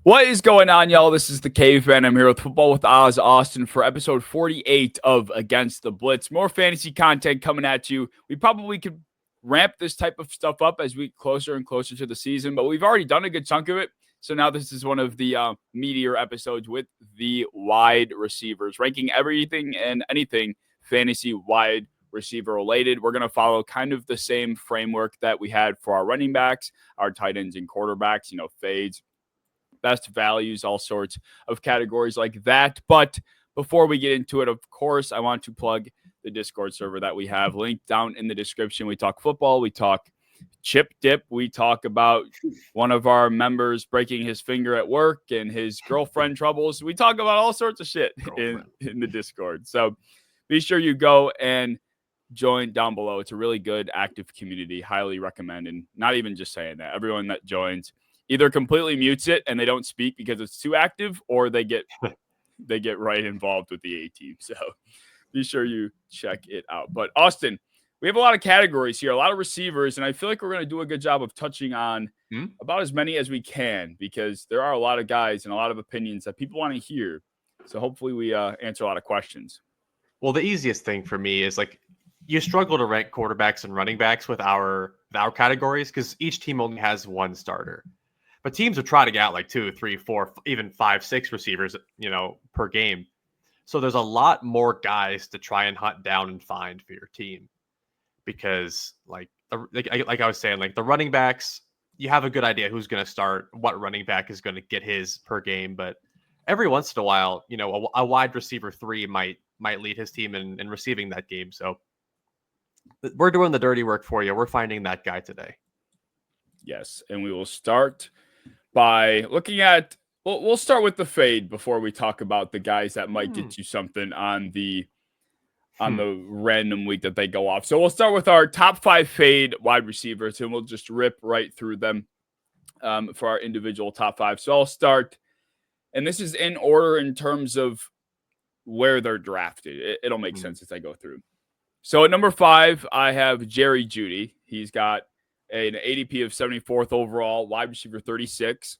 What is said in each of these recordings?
What is going on, y'all? This is the Caveman. I'm here with Football with Oz Austin for episode 48 of Against the Blitz. More fantasy content coming at you. We probably could ramp this type of stuff up as we get closer and closer to the season, but we've already done a good chunk of it. So now this is one of the meatier episodes with the wide receivers, ranking everything and anything fantasy wide receiver related. We're going to follow kind of the same framework that we had for our running backs, our tight ends and quarterbacks, fades, best values, all sorts of categories like that. But before we get into it, of course, I want to plug the Discord server that we have linked down in the description. We talk football, we talk chip dip, we talk about one of our members breaking his finger at work and his girlfriend troubles. We talk about all sorts of shit in the Discord. So be sure you go and join down below. It's a really good active community. Highly recommend. And not even just saying that. Everyone that joins either completely mutes it and they don't speak because it's too active, or they get right involved with the A team. So be sure you check it out. But Austin, we have a lot of categories here, a lot of receivers, and I feel like we're going to do a good job of touching on about as many as we can, because there are a lot of guys and a lot of opinions that people want to hear. So hopefully we answer a lot of questions. Well, the easiest thing for me is you struggle to rank quarterbacks and running backs with our categories because each team only has one starter. But teams are trying to get out 2, 3, 4, even 5, 6 receivers, per game. So there's a lot more guys to try and hunt down and find for your team. Because like I was saying, the running backs, you have a good idea who's going to start, what running back is going to get his per game. But every once in a while, a wide receiver 3 might lead his team in receiving that game. So we're doing the dirty work for you. We're finding that guy today. Yes, and we will start by looking at, we'll start with the fade before we talk about the guys that might get you something on the random week that they go off. So we'll start with our top 5 fade wide receivers, and we'll just rip right through them for our individual top 5. So I'll start, and this is in order in terms of where they're drafted. It'll make sense as I go through. So at number 5, I have Jerry Jeudy. He's got an ADP of 74th overall, wide receiver 36.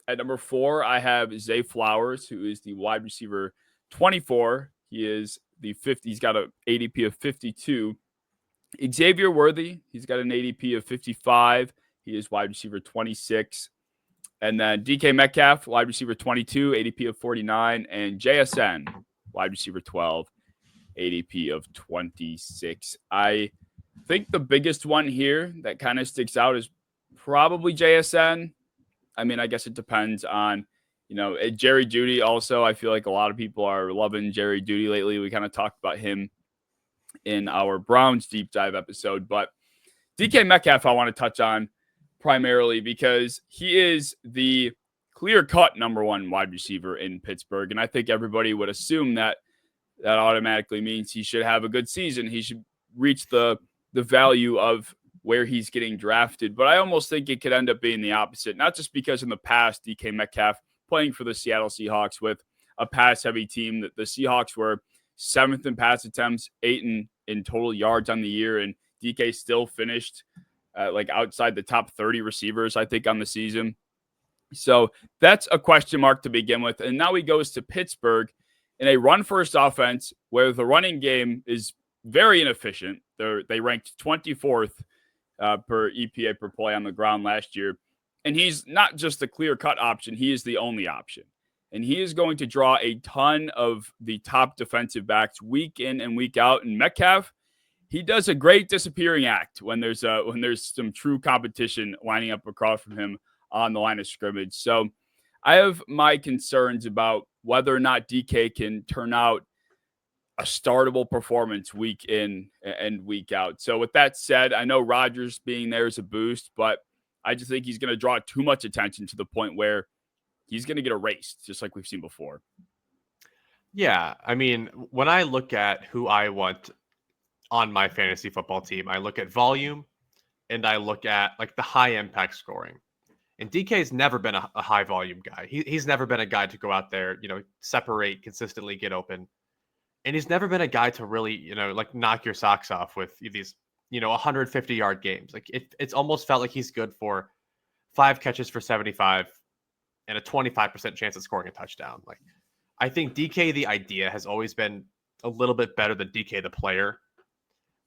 At number 4, I have Zay Flowers, who is the wide receiver 24. He is the 50. He's got an ADP of 52. Xavier Worthy, he's got an ADP of 55. He is wide receiver 26. And then DK Metcalf, wide receiver 22, ADP of 49. And JSN, wide receiver 12, ADP of 26. I think the biggest one here that kind of sticks out is probably JSN. I mean, I guess it depends on, Jerry Jeudy also. I feel like a lot of people are loving Jerry Jeudy lately. We kind of talked about him in our Browns deep dive episode, but DK Metcalf I want to touch on primarily because he is the clear-cut number 1 wide receiver in Pittsburgh, and I think everybody would assume that automatically means he should have a good season. He should reach the value of where he's getting drafted. But I almost think it could end up being the opposite, not just because in the past, DK Metcalf playing for the Seattle Seahawks with a pass-heavy team, that the Seahawks were 7th in pass attempts, 8th in total yards on the year, and DK still finished outside the top 30 receivers, I think, on the season. So that's a question mark to begin with. And now he goes to Pittsburgh in a run-first offense where the running game is very inefficient. They ranked 24th per EPA per play on the ground last year. And he's not just the clear-cut option. He is the only option. And he is going to draw a ton of the top defensive backs week in and week out. And Metcalf, he does a great disappearing act when there's some true competition lining up across from him on the line of scrimmage. So I have my concerns about whether or not DK can turn out a startable performance week in and week out. So with that said, I know Rodgers being there is a boost, but I just think he's going to draw too much attention to the point where he's going to get erased, just like we've seen before. Yeah, I mean, when I look at who I want on my fantasy football team, I look at volume and I look at the high impact scoring. And DK's never been a high volume guy. He's never been a guy to go out there, separate, consistently get open. And he's never been a guy to really, knock your socks off with these, 150-yard games. It's almost felt like he's good for 5 catches for 75, and a 25% chance of scoring a touchdown. Like, I think DK, the idea, has always been a little bit better than DK, the player.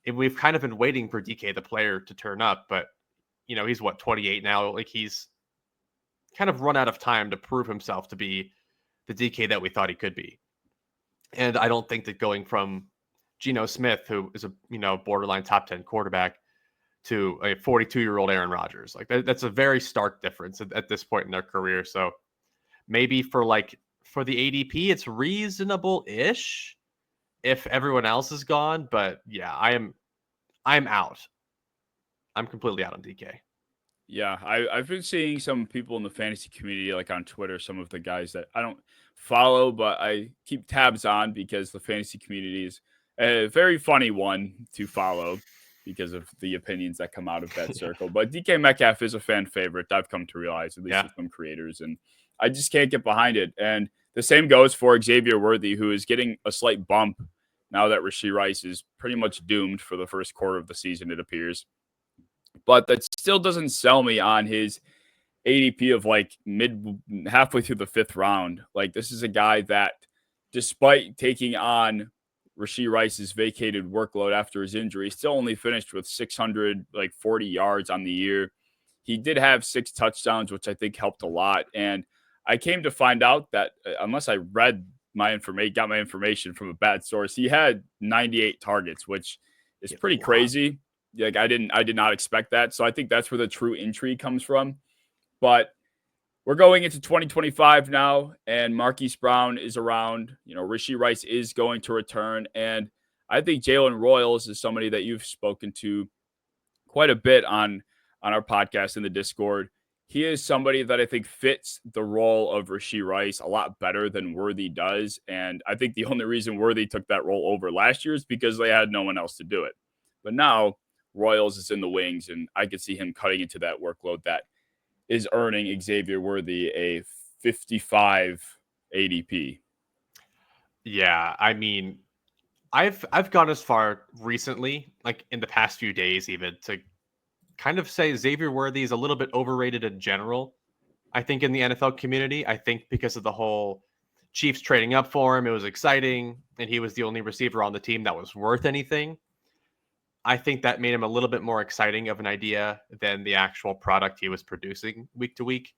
And we've kind of been waiting for DK, the player, to turn up. But, he's 28 now. Like, he's kind of run out of time to prove himself to be the DK that we thought he could be. And I don't think that going from Geno Smith, who is a, borderline top 10 quarterback, to a 42-year-old Aaron Rodgers, like that's a very stark difference at this point in their career. So maybe for the ADP, it's reasonable-ish if everyone else is gone. But yeah, I'm out. I'm completely out on DK. Yeah, I've been seeing some people in the fantasy community, like on Twitter, some of the guys that I don't follow, but I keep tabs on because the fantasy community is a very funny one to follow because of the opinions that come out of that circle. But DK Metcalf is a fan favorite. I've come to realize, at least Yeah. with some creators, and I just can't get behind it. And the same goes for Xavier Worthy, who is getting a slight bump now that Rashee Rice is pretty much doomed for the first quarter of the season, it appears. But that still doesn't sell me on his ADP of like halfway through the 5th round. Like, this is a guy that, despite taking on Rashee Rice's vacated workload after his injury, still only finished with 640 yards on the year. He did have 6 touchdowns, which I think helped a lot. And I came to find out that unless I read got my information from a bad source, he had 98 targets, which is pretty crazy. Like, I did not expect that. So I think that's where the true intrigue comes from. But we're going into 2025 now, and Marquise Brown is around. Rashee Rice is going to return. And I think Jalen Royals is somebody that you've spoken to quite a bit on our podcast in the Discord. He is somebody that I think fits the role of Rashee Rice a lot better than Worthy does. And I think the only reason Worthy took that role over last year is because they had no one else to do it. But now Royals is in the wings, and I could see him cutting into that workload that is earning Xavier Worthy a 55 ADP. Yeah, I mean, I've gone as far recently, like in the past few days, even to kind of say Xavier Worthy is a little bit overrated in general. I think in the NFL community, I think because of the whole Chiefs trading up for him, it was exciting, and he was the only receiver on the team that was worth anything. I think that made him a little bit more exciting of an idea than the actual product he was producing week to week.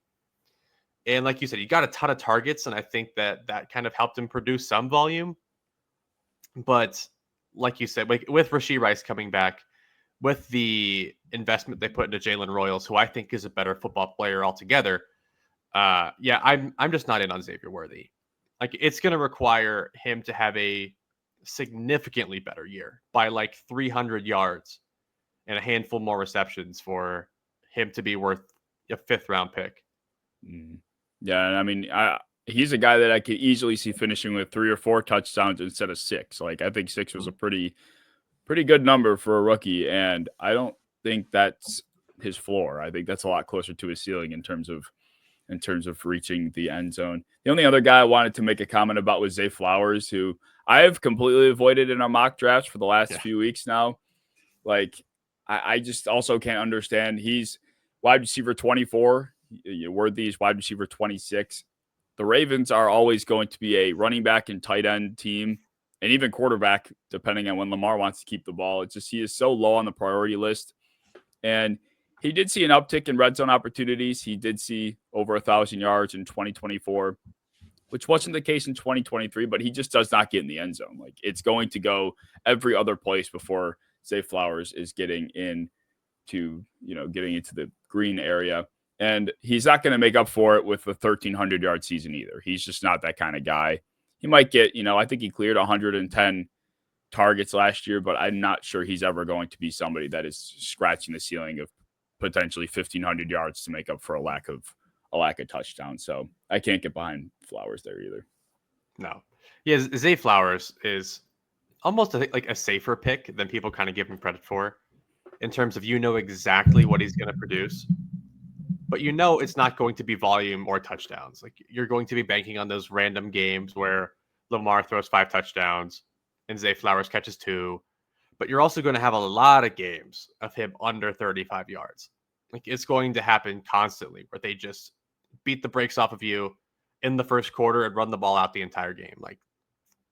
And like you said, he got a ton of targets, and I think that kind of helped him produce some volume. But like you said, with Rashee Rice coming back, with the investment they put into Jalen Royals, who I think is a better football player altogether, yeah, I'm just not in on Xavier Worthy. Like, it's going to require him to have a significantly better year by like 300 yards and a handful more receptions for him to be worth a 5th round pick. Yeah, and I mean, he's a guy that I could easily see finishing with 3 or 4 touchdowns instead of 6. Like, I think 6 was a pretty good number for a rookie, and I don't think that's his floor. I think that's a lot closer to his ceiling in terms of reaching the end zone. The only other guy I wanted to make a comment about was Zay Flowers, who I have completely avoided in our mock drafts for the last few weeks now. Like, I just also can't understand. He's wide receiver 24. Worthy's wide receiver 26. The Ravens are always going to be a running back and tight end team, and even quarterback, depending on when Lamar wants to keep the ball. It's just he is so low on the priority list. And he did see an uptick in red zone opportunities. He did see over 1,000 yards in 2024, which wasn't the case in 2023, but he just does not get in the end zone. Like, it's going to go every other place before Zay Flowers is getting into the green area. And he's not going to make up for it with a 1,300 yard season either. He's just not that kind of guy. He might get, I think he cleared 110 targets last year, but I'm not sure he's ever going to be somebody that is scratching the ceiling of potentially 1,500 yards to make up for a lack of touchdowns. So I can't get behind Flowers there either. No. Yeah, Zay Flowers is almost like a safer pick than people kind of give him credit for, in terms of exactly what he's going to produce, but it's not going to be volume or touchdowns. Like, you're going to be banking on those random games where Lamar throws 5 touchdowns and Zay Flowers catches 2, but you're also going to have a lot of games of him under 35 yards. Like, it's going to happen constantly where they just beat the brakes off of you in the first quarter and run the ball out the entire game. Like,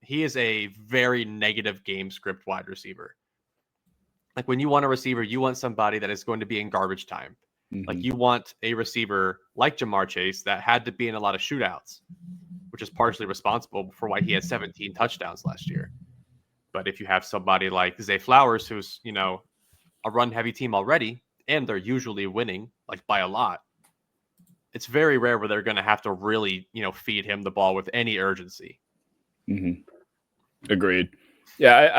he is a very negative game script wide receiver. Like, when you want a receiver, you want somebody that is going to be in garbage time. Like, you want a receiver like Jamar Chase that had to be in a lot of shootouts, which is partially responsible for why he had 17 touchdowns last year. But if you have somebody like Zay Flowers, who's, a run heavy team already, and they're usually winning like by a lot, it's very rare where they're going to have to really, feed him the ball with any urgency. Agreed. Yeah,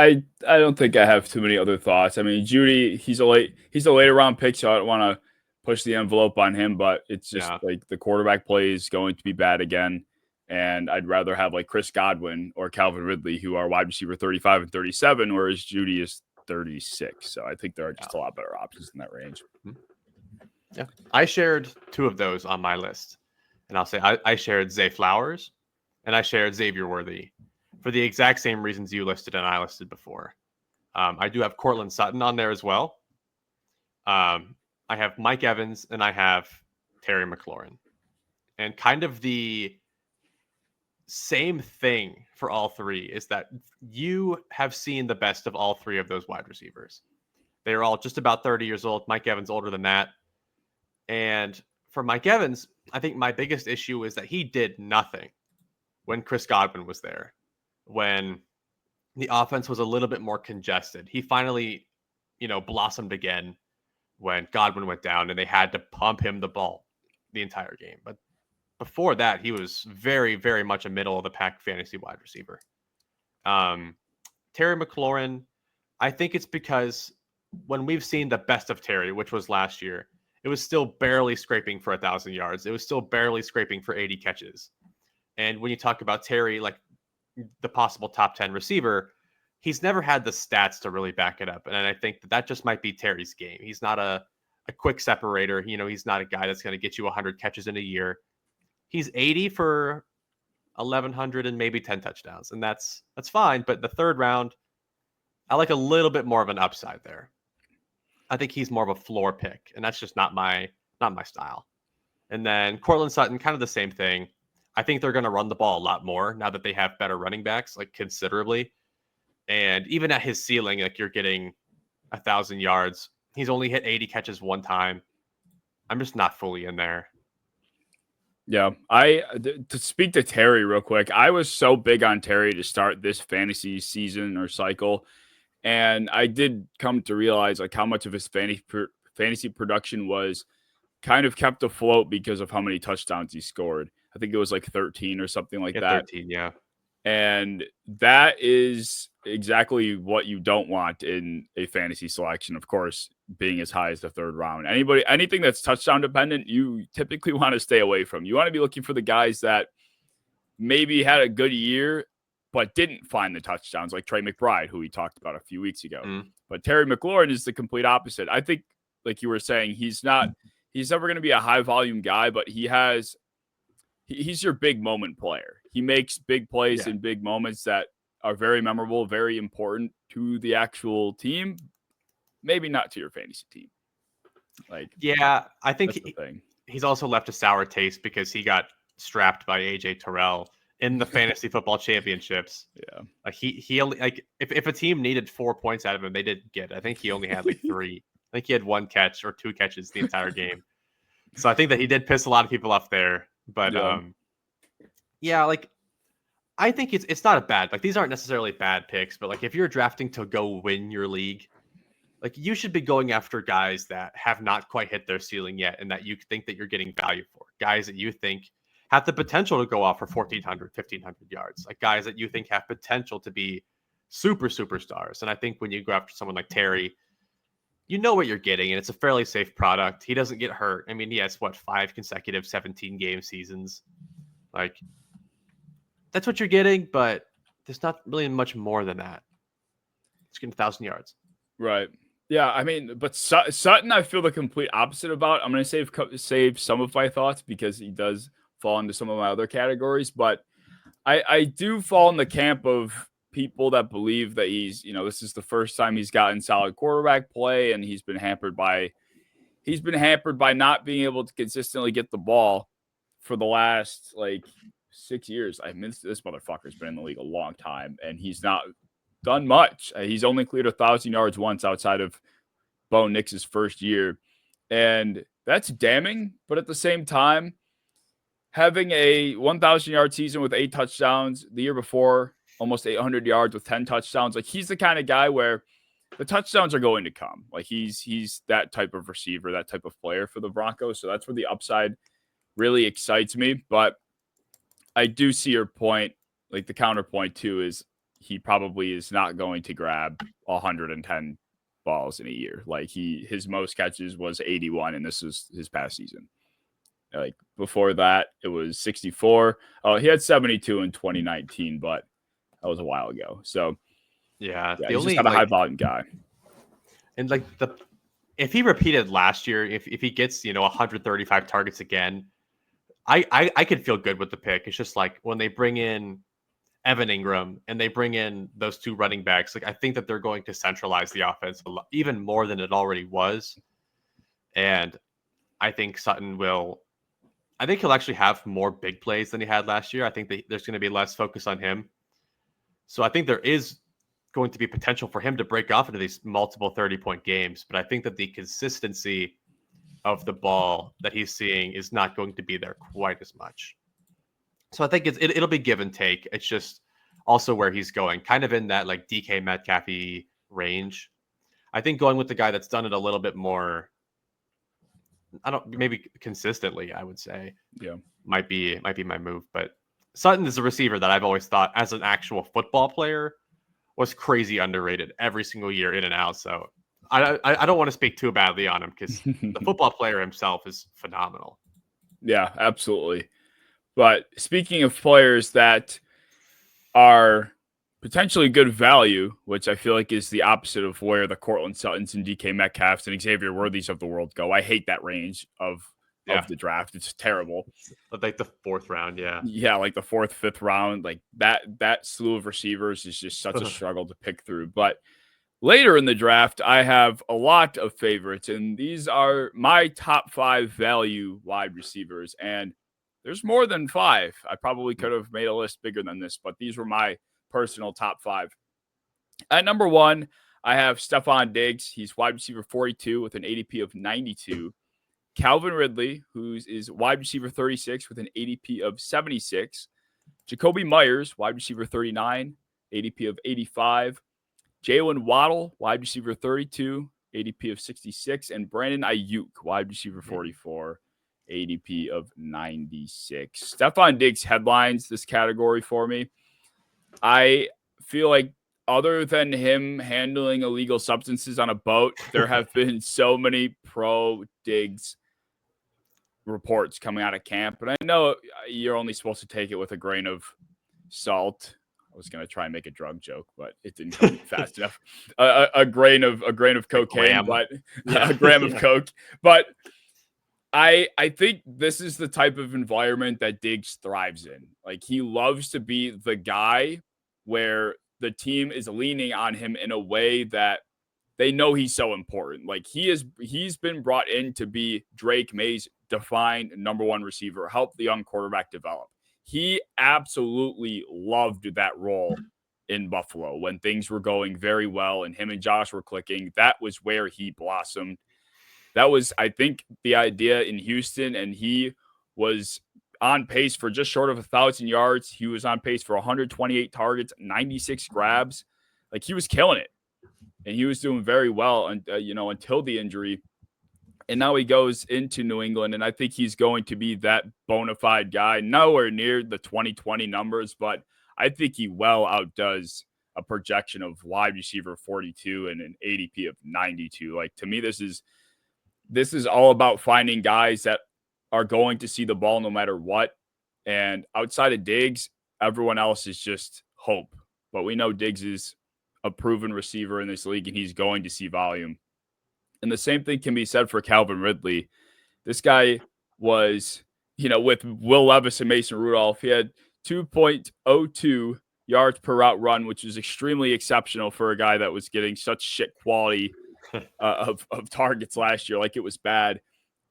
I don't think I have too many other thoughts. I mean, Judy, he's a later round pick, so I don't want to push the envelope on him, but it's just like the quarterback play is going to be bad again. And I'd rather have like Chris Godwin or Calvin Ridley, who are wide receiver 35 and 37, whereas Judy is 36. So I think there are just a lot better options in that range. Yeah. I shared two of those on my list. And I'll say I shared Zay Flowers and I shared Xavier Worthy for the exact same reasons you listed and I listed before. I do have Cortland Sutton on there as well. I have Mike Evans and I have Terry McLaurin. And kind of the same thing for all three is that you have seen the best of all three of those wide receivers. They are all just about 30 years old. Mike Evans older than that. And for Mike Evans, I think my biggest issue is that he did nothing when Chris Godwin was there, when the offense was a little bit more congested. He finally, blossomed again when Godwin went down and they had to pump him the ball the entire game. But before that, he was very, very much a middle of the pack fantasy wide receiver. Terry McLaurin, I think it's because when we've seen the best of Terry, which was last year, it was still barely scraping for 1,000 yards. It was still barely scraping for 80 catches. And when you talk about Terry, like the possible top 10 receiver, he's never had the stats to really back it up. And I think that just might be Terry's game. He's not a quick separator. He's not a guy that's going to get you 100 catches in a year. He's 80 for 1,100 and maybe 10 touchdowns. And that's fine. But the third round, I like a little bit more of an upside there. I think he's more of a floor pick, and that's just not my style. And then Cortland Sutton, kind of the same thing. I think they're going to run the ball a lot more now that they have better running backs, like considerably. And even at his ceiling, like you're getting 1,000 yards. He's only hit 80 catches one time. I'm just not fully in there. Yeah, to speak to Terry real quick, I was so big on Terry to start this fantasy season or cycle. And I did come to realize like how much of his fantasy production was kind of kept afloat because of how many touchdowns he scored. I think it was like 13 or something like that. 13, yeah. And that is exactly what you don't want in a fantasy selection, of course, being as high as the third round. Anything that's touchdown dependent, you typically want to stay away from. You want to be looking for the guys that maybe had a good year but didn't find the touchdowns, like Trey McBride, who we talked about a few weeks ago. But Terry McLaurin is the complete opposite. I think, like you were saying, he's never going to be a high volume guy, but he's your big moment player. He makes big plays in big moments that are very memorable, very important to the actual team, maybe not to your fantasy team. I think he's also left a sour taste because he got strapped by AJ Terrell in the fantasy football championships. Yeah. Like he only, like if a team needed 4 points out of him, they didn't get it. I think he only had like 3. I think he had 1 catch or 2 catches the entire game. So I think that he did piss a lot of people off there. But like I think it's not a bad, like these aren't necessarily bad picks, but like if you're drafting to go win your league, like you should be going after guys that have not quite hit their ceiling yet and that you think that you're getting value for. Guys that you think have the potential to go off for 1,400, 1,500 yards. Like guys that you think have potential to be superstars. And I think when you go after someone like Terry, you know what you're getting, and it's a fairly safe product. He doesn't get hurt. I mean, he has 5 consecutive 17-game seasons. Like, that's what you're getting, but there's not really much more than that. It's getting 1,000 yards. Right. Yeah, I mean, but Sutton, I feel the complete opposite about. I'm going to save some of my thoughts because he does fall into some of my other categories, but I do fall in the camp of people that believe that he's, this is the first time he's gotten solid quarterback play, and he's been hampered by not being able to consistently get the ball for the last like 6 years. I mean, this motherfucker's been in the league a long time, and he's not done much. He's only cleared 1,000 yards once outside of Bo Nix's first year, and that's damning. But at the same time, having a 1,000 yard season with 8 touchdowns the year before, almost 800 yards with 10 touchdowns, like he's the kind of guy where the touchdowns are going to come. Like he's that type of receiver, that type of player for the Broncos. So that's where the upside really excites me. But I do see your point. Like the counterpoint too is he probably is not going to grab 110 balls in a year. Like his most catches was 81, and this was his past season. Like before that, it was 64. Oh, he had 72 in 2019, but that was a while ago. So yeah, he's just not a high volume guy. And like if he repeated last year, if he gets 135 targets again, I could feel good with the pick. It's just like when they bring in Evan Ingram and they bring in those 2 running backs, like I think that they're going to centralize the offense even more than it already was. And I think he'll actually have more big plays than he had last year. I think there's going to be less focus on him. So I think there is going to be potential for him to break off into these multiple 30-point games. But I think that the consistency of the ball that he's seeing is not going to be there quite as much. So I think it'll be give and take. It's just also where he's going, kind of in that like DK Metcalf range. I think going with the guy that's done it a little bit more, maybe consistently, I would say, might be my move. But Sutton is a receiver that I've always thought, as an actual football player, was crazy underrated every single year in and out. So I don't want to speak too badly on him because the football player himself is phenomenal. Yeah, absolutely. But speaking of players that are potentially good value, which I feel like is the opposite of where the Cortland Suttons and DK Metcalfs and Xavier Worthies of the world go. I hate that range of the draft. It's terrible. Like the 4th round, yeah. Yeah, like the 4th, 5th round. Like that slew of receivers is just such a struggle to pick through. But later in the draft, I have a lot of favorites, and these are my top 5 value wide receivers. And there's more than 5. I probably could have made a list bigger than this, but these were my personal top 5. At number 1, I have Stephon Diggs. He's wide receiver 42 with an ADP of 92. Calvin Ridley, who is wide receiver 36 with an ADP of 76. Jacoby Myers, wide receiver 39, ADP of 85. Jalen Waddle, wide receiver 32, ADP of 66. And Brandon Ayuk, wide receiver 44, ADP of 96. Stephon Diggs headlines this category for me. I feel like other than him handling illegal substances on a boat, there have been so many pro Diggs reports coming out of camp. And I know you're only supposed to take it with a grain of salt. I was gonna try and make a drug joke, but it didn't come fast enough. A grain of cocaine, but a gram of coke. But I think this is the type of environment that Diggs thrives in. Like he loves to be the guy where the team is leaning on him in a way that they know he's so important. Like he's been brought in to be Drake May's defined number 1 receiver, help the young quarterback develop. He absolutely loved that role in Buffalo when things were going very well and him and Josh were clicking. That was where he blossomed. That was, I think, the idea in Houston, and he was on pace for just short of 1,000 yards. He was on pace for 128 targets, 96 grabs. Like he was killing it. And he was doing very well, until the injury. And now he goes into New England, and I think he's going to be that bona fide guy. Nowhere near the 2020 numbers, but I think he well outdoes a projection of wide receiver 42 and an ADP of 92. Like to me, this is all about finding guys that are going to see the ball no matter what. And outside of Diggs, everyone else is just hope. But we know Diggs is a proven receiver in this league, and he's going to see volume. And the same thing can be said for Calvin Ridley. This guy was, with Will Levis and Mason Rudolph, he had 2.02 yards per route run, which is extremely exceptional for a guy that was getting such shit quality of targets last year. Like it was bad.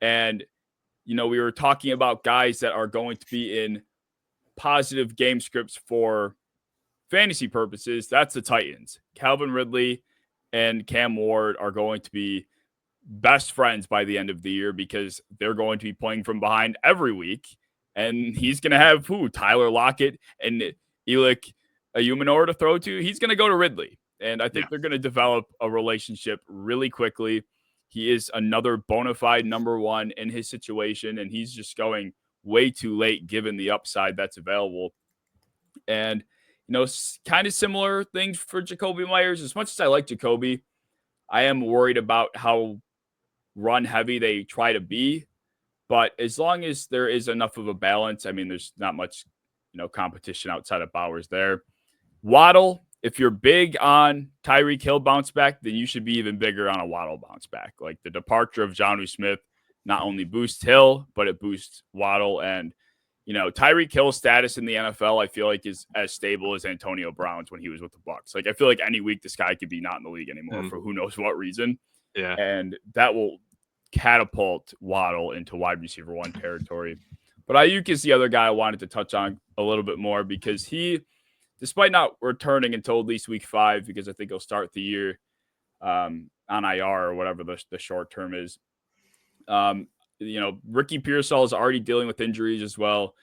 And we were talking about guys that are going to be in positive game scripts for fantasy purposes. That's the Titans. Calvin Ridley and Cam Ward are going to be best friends by the end of the year because they're going to be playing from behind every week. And he's going to have Tyler Lockett and Elick Ayumanor to throw to. He's going to go to Ridley. And I think they're going to develop a relationship really quickly. He is another bona fide number one in his situation, and he's just going way too late given the upside that's available. And, kind of similar things for Jacoby Myers. As much as I like Jacoby, I am worried about how run heavy they try to be. But as long as there is enough of a balance, I mean, there's not much, competition outside of Bowers there. Waddle, if you're big on Tyreek Hill bounce back, then you should be even bigger on a Waddle bounce back. Like the departure of Jonnu Smith not only boosts Hill, but it boosts Waddle. And, Tyreek Hill's status in the NFL, I feel like is as stable as Antonio Brown's when he was with the Bucs. Like I feel like any week this guy could be not in the league anymore for who knows what reason. Yeah. And that will catapult Waddle into wide receiver one territory. But Ayuk is the other guy I wanted to touch on a little bit more because he, despite not returning until at least week 5, because I think he'll start the year on IR or whatever the short term is. Ricky Pearsall is already dealing with injuries as well.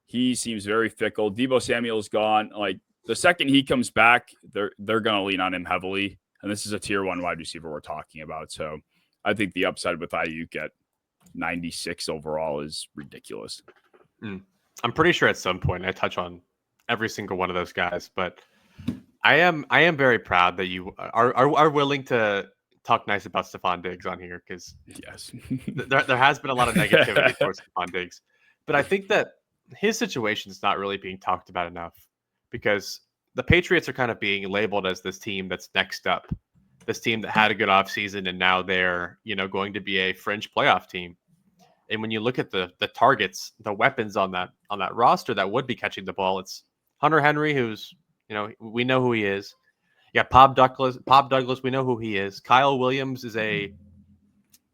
He seems very fickle. Deebo Samuel's gone. Like the second he comes back, they're going to lean on him heavily. And this is a tier 1 wide receiver we're talking about. So I think the upside with Ayuk at 96 overall is ridiculous. I'm pretty sure at some point I touch on every single one of those guys, but I am very proud that you are willing to talk nice about Stephon Diggs on here because yes, there has been a lot of negativity towards Stephon Diggs, but I think that his situation is not really being talked about enough because the Patriots are kind of being labeled as this team that's next up, this team that had a good offseason and now they're going to be a fringe playoff team. And when you look at the targets, the weapons on that roster that would be catching the ball, it's Hunter Henry, who's we know who he is. Yeah, Bob Douglas, we know who he is. Kyle Williams is a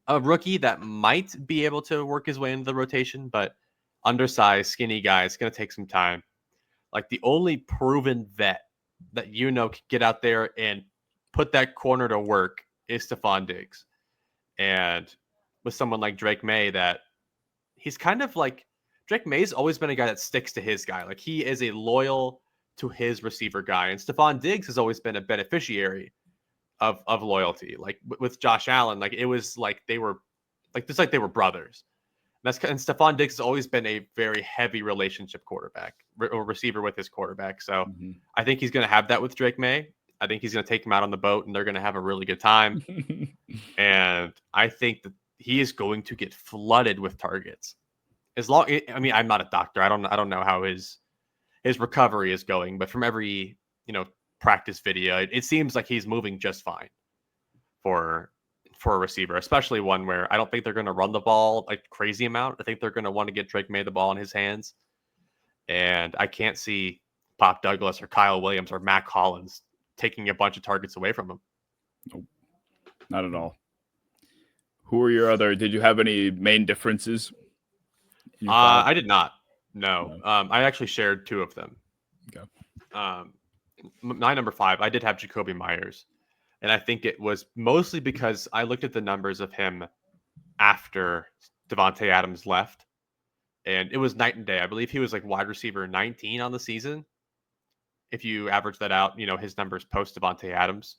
rookie that might be able to work his way into the rotation, but undersized, skinny guy. It's going to take some time. Like the only proven vet that can get out there and put that corner to work is Stephon Diggs. And with someone like Drake May, that he's kind of like Drake May's always been a guy that sticks to his guy. Like he is a loyal to his receiver guy. And Stephon Diggs has always been a beneficiary of loyalty. Like with Josh Allen, like it was like they were like they were brothers. And Stephon Diggs has always been a very heavy relationship quarterback or receiver with his quarterback. So I think he's going to have that with Drake May. I think he's going to take him out on the boat and they're going to have a really good time. And I think that he is going to get flooded with targets. I'm not a doctor. I don't know how his recovery is going, but from every, practice video, it seems like he's moving just fine for a receiver, especially one where I don't think they're going to run the ball like crazy amount. I think they're going to want to get Drake May the ball in his hands. And I can't see Pop Douglas or Kyle Williams or Mac Hollins taking a bunch of targets away from him. Nope, not at all. Who are your other? Did you have any main differences? I did not. No. I actually shared 2 of them. Okay. My number 5, I did have Jacoby Myers. And I think it was mostly because I looked at the numbers of him after Devontae Adams left. And it was night and day. I believe he was like wide receiver 19 on the season. If you average that out, his numbers post Devontae Adams.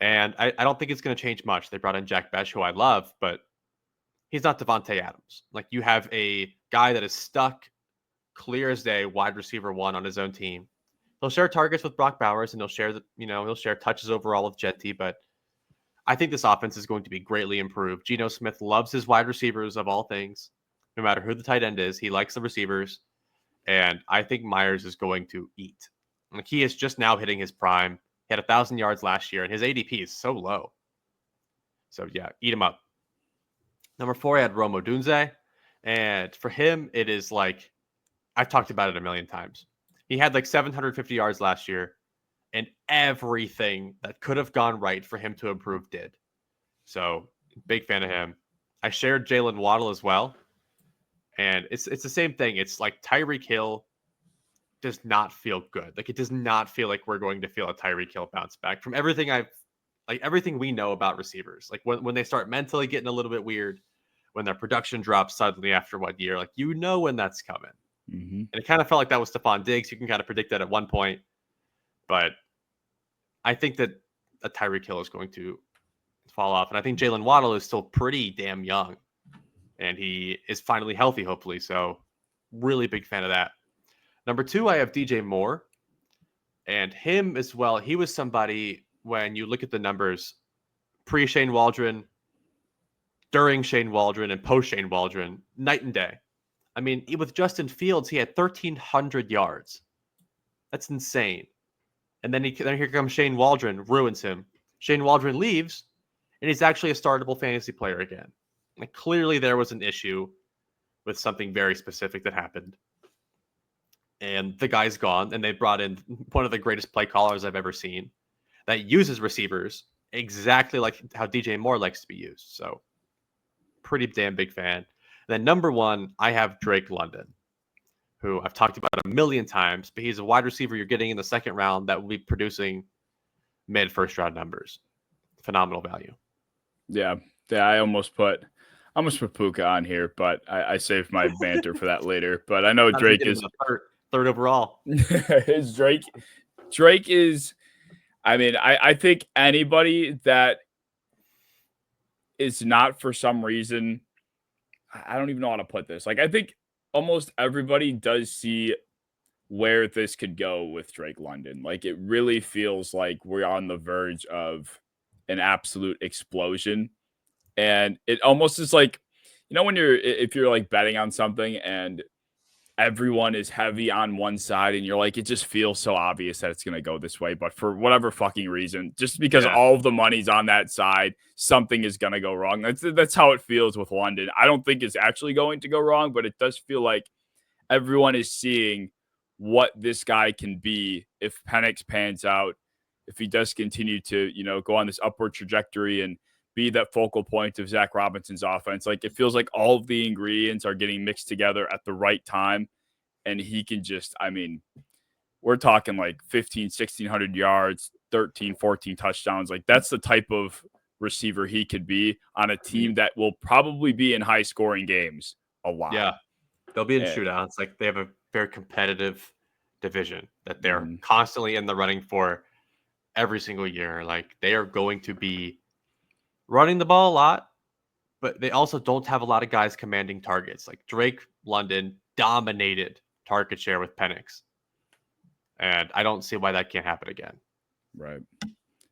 And I don't think it's going to change much. They brought in Jack Besh, who I love, but he's not Devontae Adams. Like you have a guy that is stuck clear as day, wide receiver 1 on his own team. He'll share targets with Brock Bowers and he'll share touches overall with Jetty, but I think this offense is going to be greatly improved. Geno Smith loves his wide receivers of all things. No matter who the tight end is, he likes the receivers. And I think Myers is going to eat. Like he is just now hitting his prime. He had 1,000 yards last year and his ADP is so low. So yeah, eat him up. Number 4, I had Rome Odunze. And for him, it is like, I've talked about it a million times. He had like 750 yards last year, and everything that could have gone right for him to improve did. So big fan of him. I shared Jalen Waddle as well. And it's the same thing. It's like Tyreek Hill does not feel good. Like, it does not feel like we're going to feel a Tyreek Hill bounce back from everything we know about receivers. Like, when they start mentally getting a little bit weird, when their production drops suddenly after 1 year, like, when that's coming. Mm-hmm. And it kind of felt like that was Stephon Diggs. You can kind of predict that at one point. But I think that a Tyreek Hill is going to fall off. And I think Jalen Waddle is still pretty damn young. And he is finally healthy, hopefully. So really big fan of that. Number 2, I have DJ Moore. And him as well. He was somebody, when you look at the numbers, pre-Shane Waldron, during Shane Waldron, and post-Shane Waldron, night and day. I mean, with Justin Fields, he had 1,300 yards. That's insane. And then here comes Shane Waldron, ruins him. Shane Waldron leaves, and he's actually a startable fantasy player again. Like, clearly there was an issue with something very specific that happened. And the guy's gone, and they brought in one of the greatest play callers I've ever seen that uses receivers exactly like how DJ Moore likes to be used. So pretty damn big fan. And then number 1, I have Drake London, who I've talked about a million times, but he's a wide receiver you're getting in the second round that will be producing mid first round numbers. Phenomenal value. Yeah. I almost put Puka on here, but I saved my banter for that later. But I know Drake is third overall. Is Drake is, I mean, I think anybody that is not, for some reason, I don't even know how to put this. Like, I think almost everybody does see where this could go with Drake London. Like, it really feels like we're on the verge of an absolute explosion. And it almost is like, when if you're like betting on something and everyone is heavy on one side and you're like, it just feels so obvious that it's going to go this way. But for whatever fucking reason, just because all of the money's on that side, something is going to go wrong. That's how it feels with London. I don't think it's actually going to go wrong, but it does feel like everyone is seeing what this guy can be if Penix pans out, if he does continue to, go on this upward trajectory and be that focal point of Zach Robinson's offense. Like, it feels like all of the ingredients are getting mixed together at the right time. And he can just, I mean, we're talking like 1,600 yards, 13, 14 touchdowns. Like, that's the type of receiver he could be on a team that will probably be in high scoring games a lot. Yeah. They'll be in shootouts. Like, they have a very competitive division that they're constantly in the running for every single year. Like, they are going to be running the ball a lot, but they also don't have a lot of guys commanding targets. Like, Drake London dominated target share with Penix, and I don't see why that can't happen again. Right.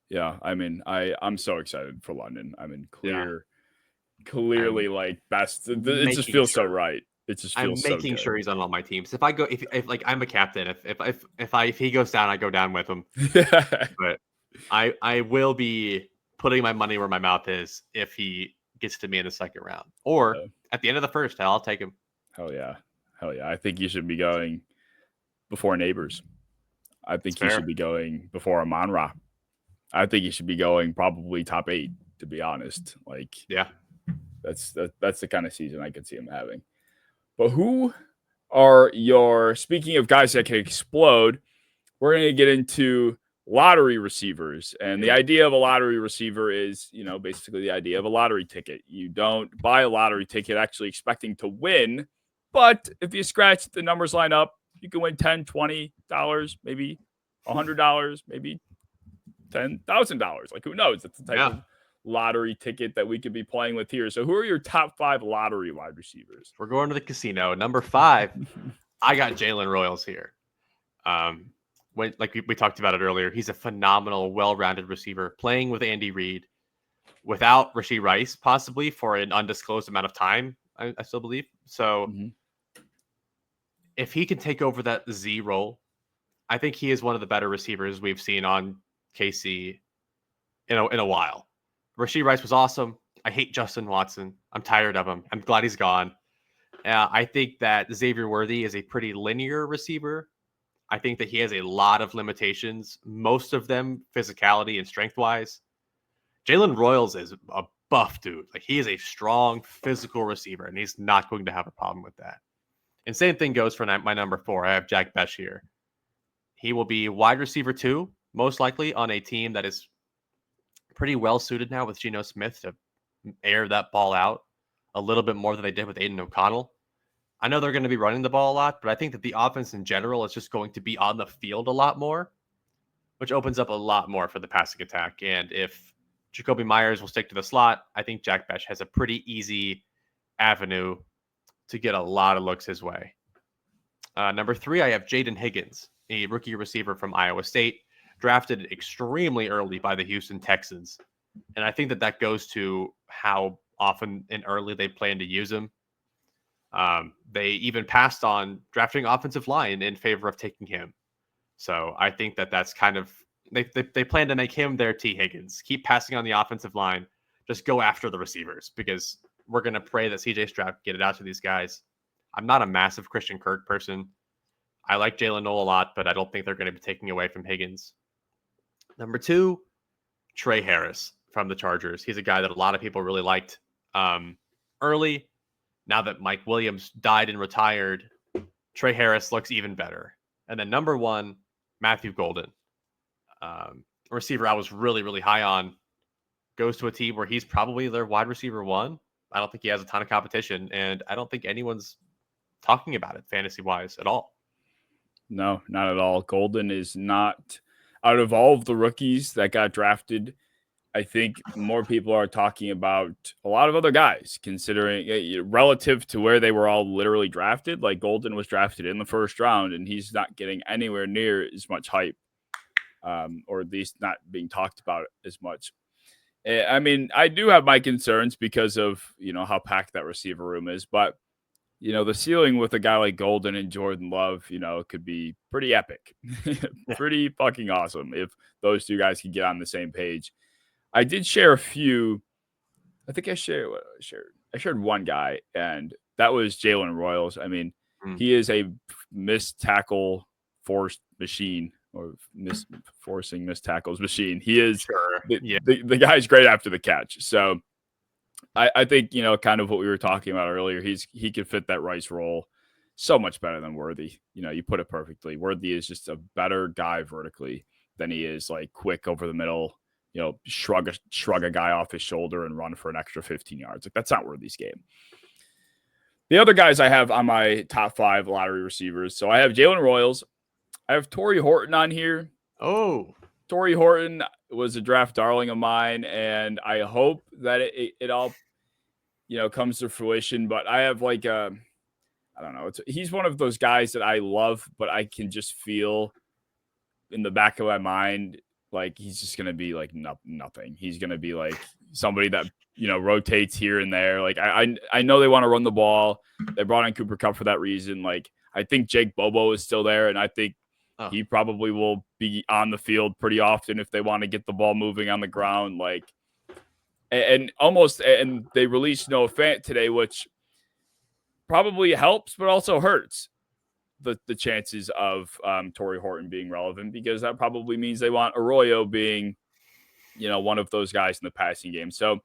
Yeah. I mean, I'm so excited for London. I mean, clearly, like, best. It just feels so right. It just feels so good. I'm making sure he's on all my teams. If I go, if like I'm a captain, if he goes down, I go down with him. But I will be putting my money where my mouth is if he gets to me in the second round or at the end of the first. I'll take him. Hell yeah. I think you should be going before Neighbors. I think you should be going before Amon-Ra. I think you should be going probably top 8, to be honest. Like, yeah, that's the kind of season I could see him having. But who are speaking of guys that can explode, we're going to get into lottery receivers. And the idea of a lottery receiver is, basically the idea of a lottery ticket. You don't buy a lottery ticket actually expecting to win, but if you scratch the numbers line up, you can win $10, $20, maybe $100, maybe $10,000. Like, who knows? That's the type of lottery ticket that we could be playing with here. So who are your top 5 lottery wide receivers? We're going to the casino. Number 5, I got Jalen Royals here. Like we talked about it earlier, he's a phenomenal, well-rounded receiver playing with Andy Reid without Rashee Rice, possibly for an undisclosed amount of time, I still believe. So if he can take over that Z role, I think he is one of the better receivers we've seen on KC in a while. Rashee Rice was awesome. I hate Justin Watson. I'm tired of him. I'm glad he's gone. I think that Xavier Worthy is a pretty linear receiver. I think that he has a lot of limitations, most of them physicality and strength-wise. Jalen Royals is a buff dude. Like, he is a strong physical receiver, and he's not going to have a problem with that. And same thing goes for my number 4. I have Jack Besh here. He will be wide receiver 2, most likely on a team that is pretty well suited now with Geno Smith to air that ball out a little bit more than they did with Aiden O'Connell. I know they're going to be running the ball a lot, but I think that the offense in general is just going to be on the field a lot more, which opens up a lot more for the passing attack. And if Jacoby Myers will stick to the slot, I think Jack Besh has a pretty easy avenue to get a lot of looks his way. Number 3, I have Jaden Higgins, a rookie receiver from Iowa State, drafted extremely early by the Houston Texans. And I think that goes to how often and early they plan to use him. They even passed on drafting offensive line in favor of taking him. So I think that's kind of, they plan to make him their T. Higgins. Keep passing on the offensive line. Just go after the receivers, because we're going to pray that CJ Stroud get it out to these guys. I'm not a massive Christian Kirk person. I like Jalen Noel a lot, but I don't think they're going to be taking away from Higgins. Number 2, Trey Harris from the Chargers. He's a guy that a lot of people really liked early. Now that Mike Williams died and retired, Trey Harris looks even better. And then number 1, Matthew Golden, a receiver I was really, really high on, goes to a team where he's probably their wide receiver 1. I don't think he has a ton of competition, and I don't think anyone's talking about it fantasy-wise at all. No, not at all. Golden is not, out of all of the rookies that got drafted, I think more people are talking about a lot of other guys, considering relative to where they were all literally drafted. Like, Golden was drafted in the first round, and he's not getting anywhere near as much hype, or at least not being talked about as much. I mean, I do have my concerns because of, how packed that receiver room is, but the ceiling with a guy like Golden and Jordan Love, could be pretty epic, pretty fucking awesome if those two guys can get on the same page. I did share a few. I think I shared one guy, and that was Jalen Royals. I mean, he is a missed tackle forced machine, or forcing missed tackles machine. He is the guy's great after the catch. So I think, kind of what we were talking about earlier, he could fit that Rice role so much better than Worthy. You put it perfectly. Worthy is just a better guy vertically than he is like quick over the middle, shrug a guy off his shoulder and run for an extra 15 yards. Like, that's not Worthy's game. The other guys I have on my top 5 lottery receivers. So I have Jalen Royals. I have Torrey Horton on here. Oh, Torrey Horton was a draft darling of mine, and I hope that it all, comes to fruition. But I have I don't know. He's one of those guys that I love, but I can just feel in the back of my mind, like, he's just going to be like nothing. He's going to be like somebody that, rotates here and there. Like, I know they want to run the ball. They brought in Cooper Kupp for that reason. Like, I think Jake Bobo is still there, and I think he probably will be on the field pretty often if they want to get the ball moving on the ground. Like, and they released Noah Fant today, which probably helps, but also hurts the chances of Torrey Horton being relevant, because that probably means they want Arroyo being, one of those guys in the passing game. So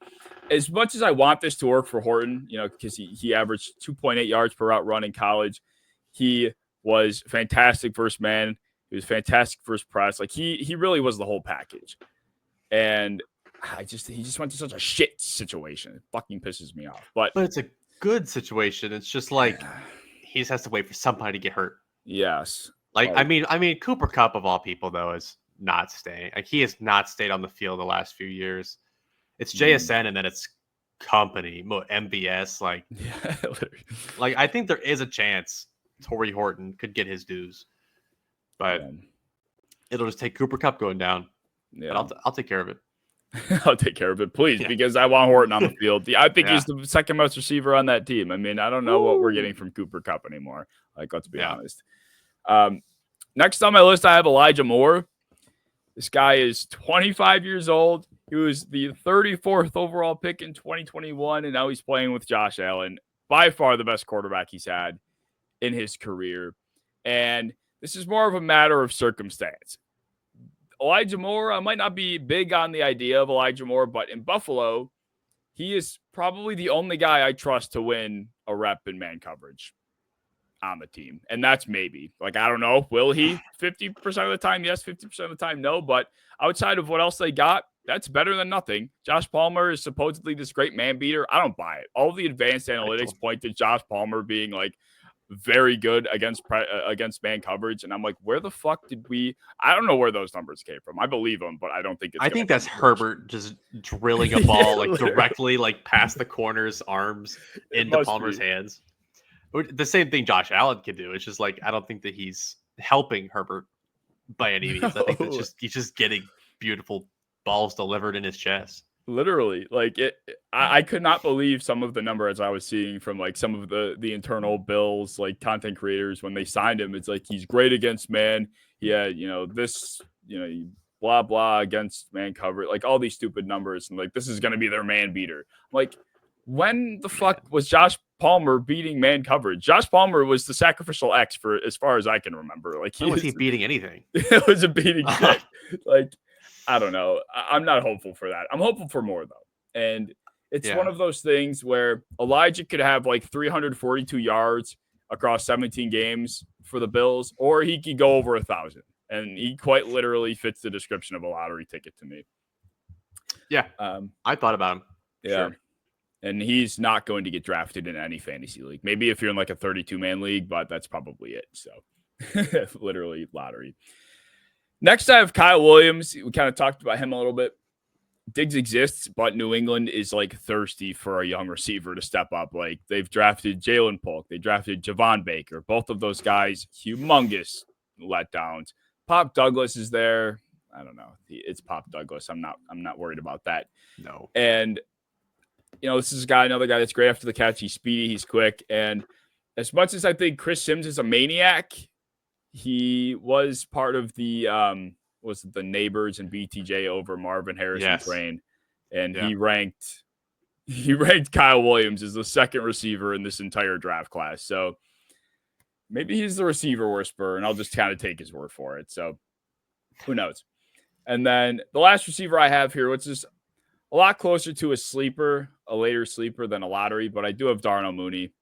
as much as I want this to work for Horton, because he averaged 2.8 yards per route run in college, he was fantastic first man. He was fantastic first press. Like, he really was the whole package. And he just went to such a shit situation. It fucking pisses me off. But it's a good situation. It's just like he just has to wait for somebody to get hurt. Yes. Like, I mean, Cooper Kupp of all people though is not staying. Like, he has not stayed on the field the last few years. It's JSN and then it's company, MBS. Like, like, I think there is a chance Torrey Horton could get his dues, but it'll just take Cooper Kupp going down. Yeah, but I'll take care of it. I'll take care of it, please, because I want Horton on the field. I think he's the second most receiver on that team. I mean, I don't know what we're getting from Cooper Kupp anymore. Like, let's be honest. Next on my list, I have Elijah Moore. This guy is 25 years old. He was the 34th overall pick in 2021, and now he's playing with Josh Allen, by far the best quarterback he's had in his career. And this is more of a matter of circumstance. Elijah Moore, I might not be big on the idea of Elijah Moore, but in Buffalo, he is probably the only guy I trust to win a rep in man coverage on the team. And that's maybe. Like, I don't know. Will he? 50% of the time, yes. 50% of the time, no. But outside of what else they got, that's better than nothing. Josh Palmer is supposedly this great man beater. I don't buy it. All the advanced analytics point to Josh Palmer being like very good against man coverage, and I'm like, where the fuck did we? I don't know where those numbers came from. I believe them, but I don't think it's. I think that's Herbert just drilling a ball like directly like past the corner's arms into Palmer's hands. The same thing Josh Allen can do. It's just like I don't think that he's helping Herbert by any means. I think that's he's just getting beautiful balls delivered in his chest. Literally, like it. I could not believe some of the numbers I was seeing from like some of the internal Bills like content creators when they signed him. It's like he's great against man. He had this blah blah against man cover, like all these stupid numbers, and like this is gonna be their man beater. I'm like, when the fuck was Josh Palmer beating man coverage? Josh Palmer was the sacrificial X for as far as I can remember. Like was he beating anything? It was a beating shit. Like. I don't know. I'm not hopeful for that. I'm hopeful for more, though. And it's one of those things where Elijah could have like 342 yards across 17 games for the Bills, or he could go over 1,000. And he quite literally fits the description of a lottery ticket to me. Yeah. I thought about him. Yeah. Sure. And he's not going to get drafted in any fantasy league. Maybe if you're in like a 32-man league, but that's probably it. So literally lottery. Next, I have Kyle Williams. We kind of talked about him a little bit. Diggs exists, but New England is like thirsty for a young receiver to step up. Like they've drafted Jalen Polk. They drafted Javon Baker. Both of those guys, humongous letdowns. Pop Douglas is there. I don't know. It's Pop Douglas. I'm not worried about that. No. And, this is another guy that's great after the catch. He's speedy. He's quick. And as much as I think Chris Sims is a maniac, he was part of the the Neighbors and BTJ over Marvin Harrison train, and he ranked Kyle Williams as the second receiver in this entire draft class. So maybe he's the receiver whisperer, and I'll just kind of take his word for it. So who knows? And then the last receiver I have here, which is a lot closer to a later sleeper than a lottery, but I do have Darnell Mooney.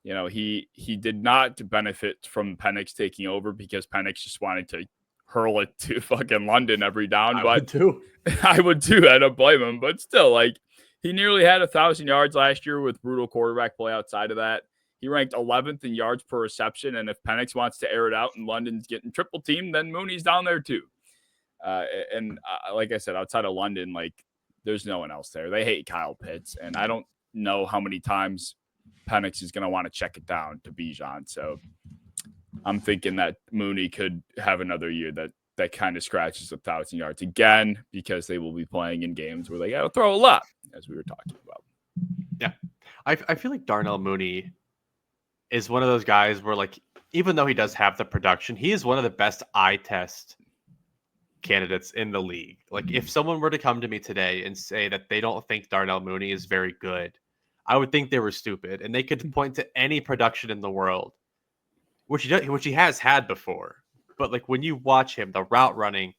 He did not benefit from Penix taking over because Penix just wanted to hurl it to fucking London every down. I would too. I would too. I don't blame him. But still, like, he nearly had 1,000 yards last year with brutal quarterback play outside of that. He ranked 11th in yards per reception. And if Penix wants to air it out and London's getting triple teamed, then Mooney's down there too. Like I said, outside of London, like, there's no one else there. They hate Kyle Pitts. And I don't know how many times Penix is going to want to check it down to Bijan. So I'm thinking that Mooney could have another year that kind of scratches 1,000 yards again, because they will be playing in games where they got to throw a lot, as we were talking about. Yeah. I feel like Darnell Mooney is one of those guys where, like, even though he does have the production, he is one of the best eye test candidates in the league. Like, if someone were to come to me today and say that they don't think Darnell Mooney is very good, I would think they were stupid, and they could point to any production in the world, which he has had before. But like when you watch him, the route running,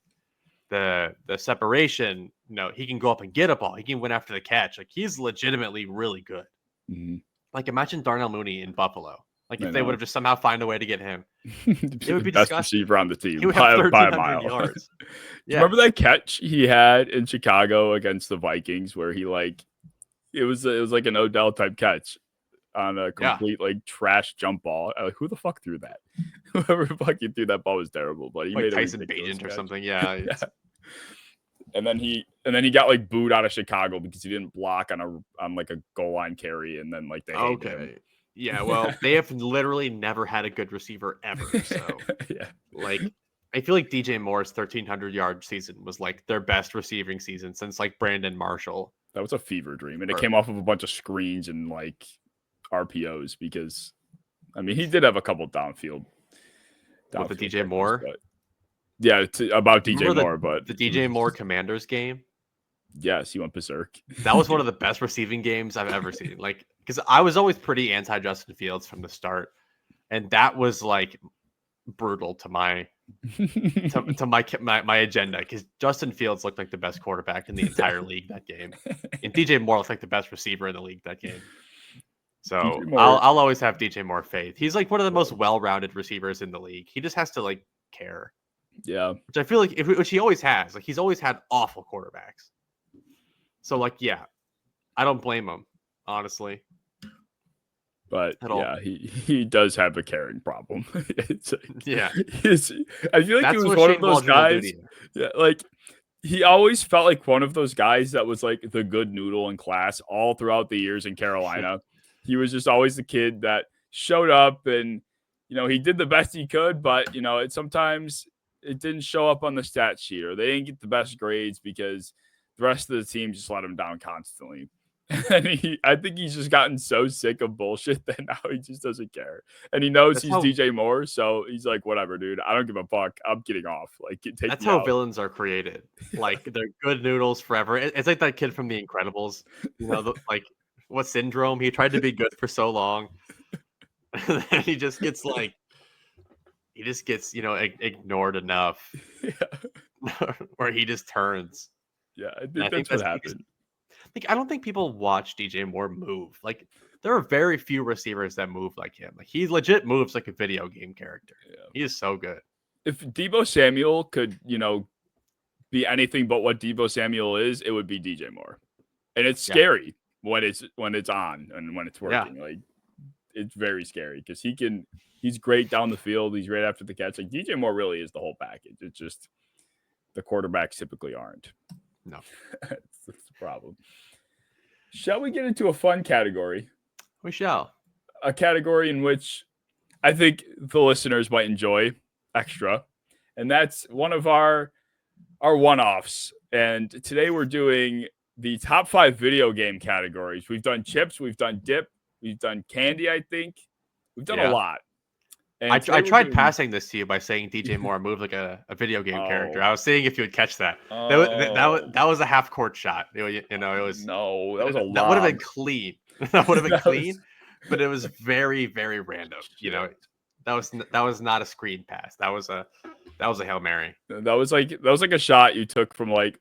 the separation, he can go up and get a ball. He can win after the catch. Like, he's legitimately really good. Mm-hmm. Like, imagine Darnell Mooney in Buffalo. Like, if they would have just somehow find a way to get him, it would be best receiver on the team. He would have 1,300 yards. Yeah. Remember that catch he had in Chicago against the Vikings where he it was like an Odell type catch on a complete like trash jump ball. Like, who the fuck threw that? Whoever fucking threw that ball was terrible, but he made Tyson Bagent or something. Yeah. Yeah. And then he got like booed out of Chicago because he didn't block on like a goal line carry, and then like they hated him. Yeah, well, they have literally never had a good receiver ever. So yeah, like I feel like DJ Moore's 1,300 yard season was like their best receiving season since like Brandon Marshall. That was a fever dream, and it came off of a bunch of screens and like RPOs because, I mean, he did have a couple downfield with the DJ Moore. But yeah, about DJ Moore, but the DJ Moore Commanders game. Yes, he went berserk. That was one of the best receiving games I've ever seen. Like, because I was always pretty anti Justin Fields from the start, and that was like brutal to my my agenda, because Justin Fields looked like the best quarterback in the entire league that game, and DJ Moore looked like the best receiver in the league that game. So DJ Moore, I'll always have DJ Moore faith. He's like one of the most well-rounded receivers in the league. He just has to like care, yeah, which I feel like which he always has. Like he's always had awful quarterbacks. So like yeah, I don't blame him honestly. but At all. yeah, he does have a caring problem. It's like, Yeah, I feel like that's he was what one Shane of those Waldron will do to guys. you. Yeah, like he always felt like one of those guys that was like the good noodle in class all throughout the years in Carolina. He was just always the kid that showed up and he did the best he could, but sometimes it didn't show up on the stat sheet or they didn't get the best grades because the rest of the team just let him down constantly. And I think he's just gotten so sick of bullshit that now he just doesn't care. And he knows That's he's DJ Moore, so he's like, whatever, dude. I don't give a fuck. I'm getting off. Like, take That's me how out. villains are created. Like they're good noodles forever. It's like that kid from The Incredibles. Like what Syndrome? He tried to be good for so long, and then he just gets ignored enough, where he just turns. Yeah, I And think that's what happened. Like I don't think people watch DJ Moore move. Like there are very few receivers that move like him. Like he legit moves like a video game character. Yeah. He is so good. If Deebo Samuel could, be anything but what Deebo Samuel is, it would be DJ Moore. And it's scary when it's on and when it's working. Like it's very scary because he's great down the field. He's right after the catch. Like DJ Moore really is the whole package. It's just the quarterbacks typically aren't. No. That's the problem. Shall we get into a fun category? We shall. A category in which I think the listeners might enjoy extra. And that's one of our one-offs. And today we're doing the top 5 video game categories. We've done chips, we've done dip, we've done candy, I think. We've done a lot. And I tried passing this to you by saying DJ Moore moved like a video game character. I was seeing if you would catch that. That was a half court shot. It was no, that was a lob. That would have been clean. That would have been clean, but it was very, very random. That was not a screen pass. That was a Hail Mary. That was like a shot you took from like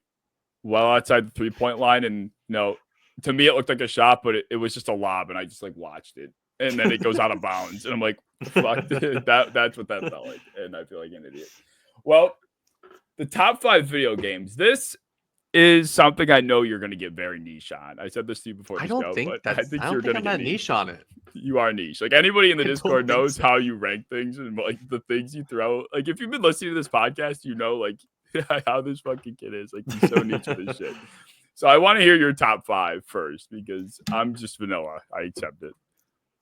well outside the 3-point line, and to me it looked like a shot, but it was just a lob, and I just like watched it. And then it goes out of bounds. And I'm like, fuck, that's what that felt like. And I feel like an idiot. Well, the top 5 video games. This is something I know you're going to get very niche on. I said this to you before the show, but I think you're going to get niche on it. You are niche. Like anybody in the Discord knows how you rank things and like the things you throw. Like if you've been listening to this podcast, like how this fucking kid is. Like he's so niche with this shit. So I want to hear your top 5 first because I'm just vanilla. I accept it.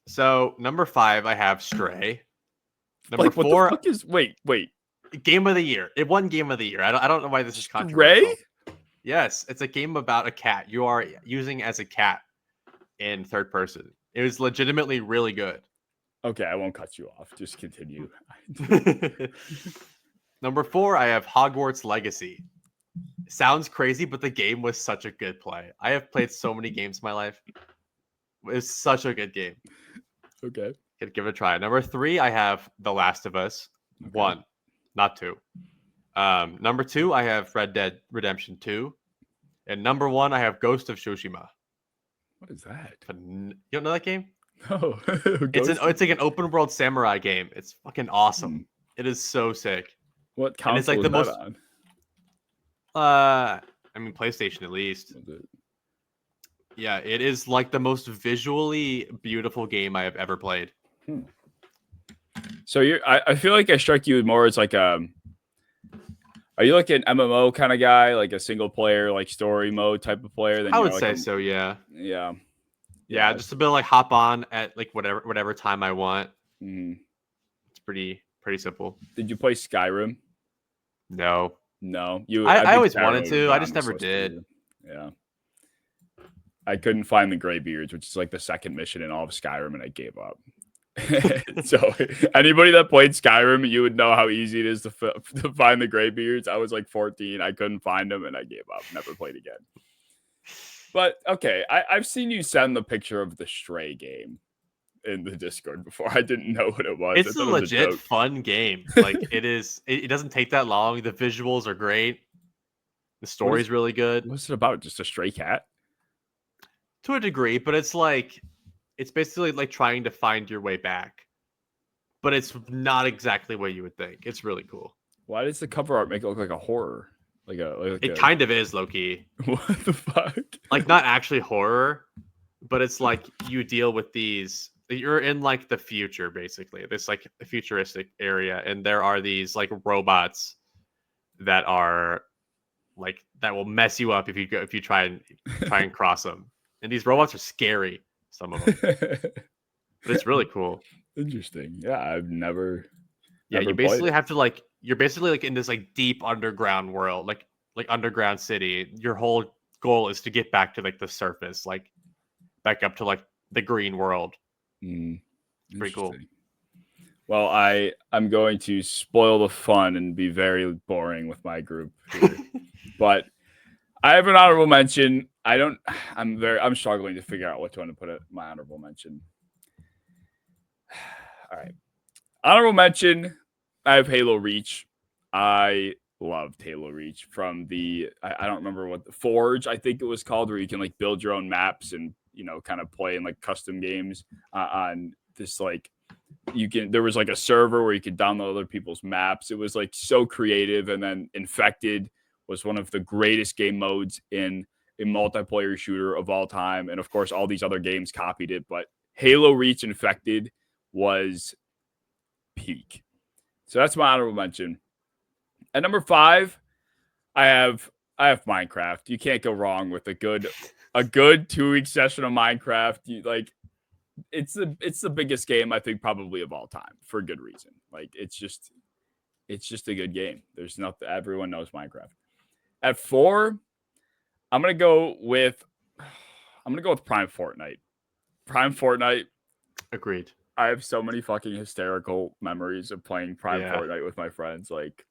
So number 5, I have Stray. Number like, 4 what the fuck is wait. Game of the year. It won Game of the Year. I don't know why this is controversial. Stray? Yes, it's a game about a cat. You are using as a cat in third person. It was legitimately really good. Okay, I won't cut you off. Just continue. Number 4, I have Hogwarts Legacy. Sounds crazy, but the game was such a good play. I have played so many games in my life. It was such a good game. Okay. Could give it a try. Number 3, I have The Last of Us 1, not 2. Number 2, I have Red Dead Redemption 2. And number 1, I have Ghost of Tsushima. What is that? You don't know that game? No. It's like an open world samurai game. It's fucking awesome. It is so sick. What console it's like the most on? I mean PlayStation at least. Yeah, it is like the most visually beautiful game I have ever played. So I feel like I strike you more as like are you like an MMO kind of guy, like a single player, like story mode type of player? I would say so, yeah. Yeah, just a bit like hop on at like whatever time I want. Mm-hmm. It's pretty simple. Did you play Skyrim? No. I always wanted to. I just never did. Yeah. I couldn't find the Greybeards, which is like the second mission in all of Skyrim, and I gave up. So anybody that played Skyrim, you would know how easy it is to find the Greybeards. I was like 14. I couldn't find them, and I gave up. Never played again. But, okay, I've seen you send the picture of the Stray game. in the Discord before. I didn't know what it was. I It's a thought it was a legit joke. fun game. Like it is. It doesn't take that long. The visuals are great. The story's really good What's it about? Just a stray cat? to a degree, but it's basically like trying to find your way back. But it's not exactly what you would think. It's really cool. Why does the cover art make it look like a horror? It kind of is, low-key. What the fuck? Like, not actually horror, but it's like you deal with these. You're in like the future, basically. This like futuristic area, and there are these like robots that are like that will mess you up if you try and cross them. And these robots are scary, some of them. But it's really cool. Interesting. Yeah, I've never. Yeah, never you played basically it. have to like you're basically like in this like deep underground world, like underground city. Your whole goal is to get back to like the surface, like back up to like the green world. Pretty cool. Interesting. Well, I'm going to spoil the fun and be very boring with my group here. But I have an honorable mention. I'm struggling to figure out which one to put at my honorable mention. All right. Honorable mention, I have Halo Reach. I loved Halo Reach from I don't remember what the Forge, I think it was called, where you can like build your own maps and, kind of play in like custom games on this like there was like a server where you could download other people's maps. It was like so creative. And then Infected was one of the greatest game modes in a multiplayer shooter of all time. And of course, all these other games copied it, but Halo Reach Infected was peak. So that's my honorable mention. At number 5, I have Minecraft. You can't go wrong with a good 2-week session of Minecraft. It's the biggest game I think probably of all time for good reason. Like it's just a good game. There's nothing, everyone knows Minecraft. At 4, I'm gonna go with Prime Fortnite. Prime Fortnite. Agreed. I have so many fucking hysterical memories of playing Prime Yeah. Fortnite with my friends. Like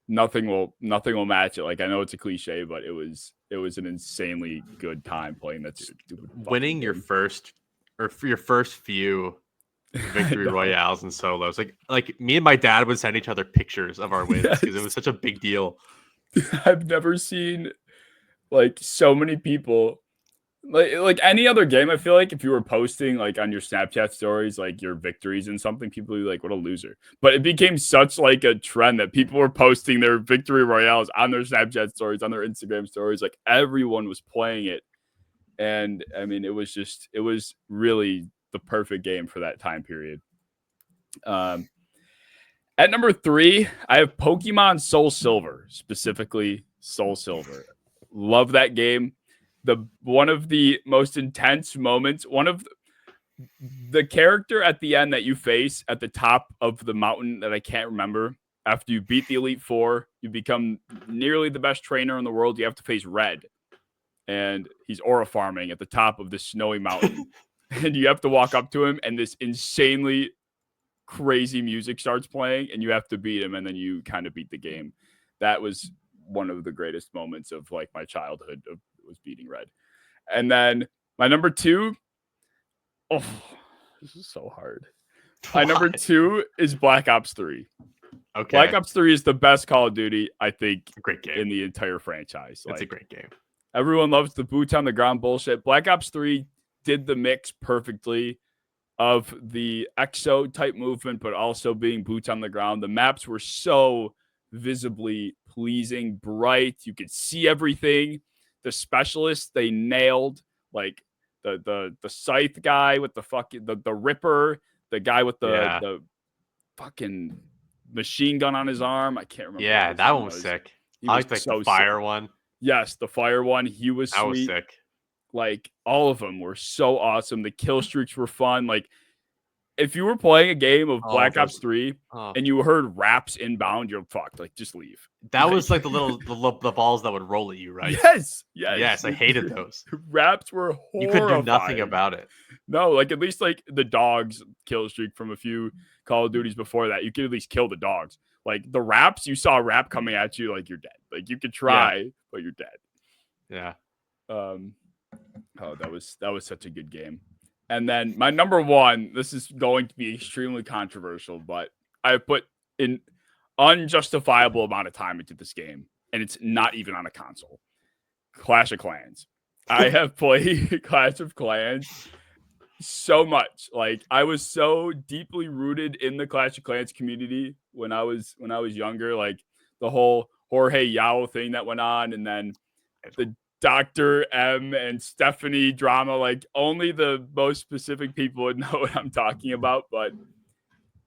nothing will match it. Like I know it's a cliche, but it was an insanely good time playing that stupid Winning your game. first few victory royales and solos. Like me and my dad would send each other pictures of our wins because it was such a big deal. I've never seen like so many people like any other game. I feel like if you were posting like on your Snapchat stories like your victories and something, people would be like, what a loser. But it became such like a trend that people were posting their victory royales on their Snapchat stories, on their Instagram stories. Like everyone was playing it. And I mean, it was really the perfect game for that time period. At number 3, I have Pokemon Soul Silver, specifically Soul Silver. Love that game. One of the most intense moments, one of the character at the end that you face at the top of the mountain that I can't remember. After you beat the Elite Four, you become nearly the best trainer in the world. You have to face Red. And he's aura farming at the top of this snowy mountain. And you have to walk up to him, and this insanely crazy music starts playing, and you have to beat him, and then you kind of beat the game. That was one of the greatest moments of like my childhood was beating Red. And then my number 2, this is so hard. My number 2 is Black Ops 3. Okay. Black Ops 3 is the best Call of Duty, I think, great game in the entire franchise. It's a great game. Everyone loves the boots on the ground bullshit. Black Ops 3 did the mix perfectly of the EXO type movement, but also being boots on the ground. The maps were so visibly pleasing, bright. You could see everything. The specialists, they nailed. Like the scythe guy with the fucking the Ripper, the guy with the fucking machine gun on his arm. I can't remember. Yeah, that one was sick. I like the fire one. Yes, the fire one. He was sweet. That was sick. Like all of them were so awesome. The kill streaks were fun. Like if you were playing a game of Black Ops 3 and you heard raps inbound, you're fucked. Like just leave. That was like the balls that would roll at you, right? Yes. I hated those. Raps were horrifying. You could do nothing about it. No, like at least like the dogs kill streak from a few Call of Duties before that, you could at least kill the dogs. Like the raps, you saw a rap coming at you, like you're dead. Like you could try, but you're dead. Yeah. Oh, that was such a good game. And then my number one, this is going to be extremely controversial, but I put an unjustifiable amount of time into this game, and it's not even on a console. Clash of Clans. I have played Clash of Clans so much. Like I was so deeply rooted in the Clash of Clans community when I was younger. Like the whole Jorge Yao thing that went on, and then the Dr. M and Stephanie drama. Like only the most specific people would know what I'm talking about. But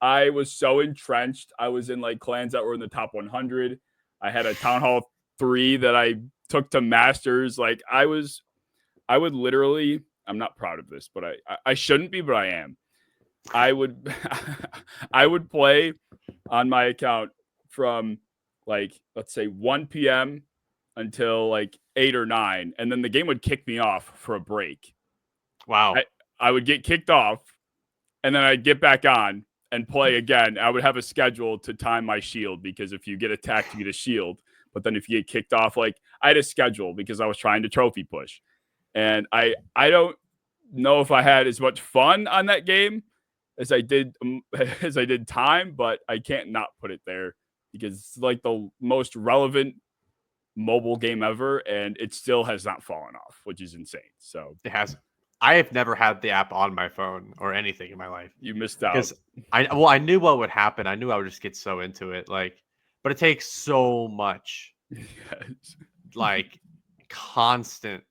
I was so entrenched. I was in like clans that were in the top 100. I had a Town Hall 3 that I took to Masters. Like I would literally, I'm not proud of this, but I shouldn't be, but I am. I would I would play on my account from like let's say 1 p.m. until like 8 or 9, and then the game would kick me off for a break. Wow. I would get kicked off, and then I'd get back on and play again. I would have a schedule to time my shield because if you get attacked, you get a shield. But then if you get kicked off, like I had a schedule because I was trying to trophy push. And I don't know if I had as much fun on that game as I did time, but I can't not put it there because it's like the most relevant mobile game ever, and it still has not fallen off, which is insane. So It has. I have never had the app on my phone or anything in my life you missed out. because I knew what would happen. I knew I would just get so into it. Like, but it takes so much, Yes. like, constant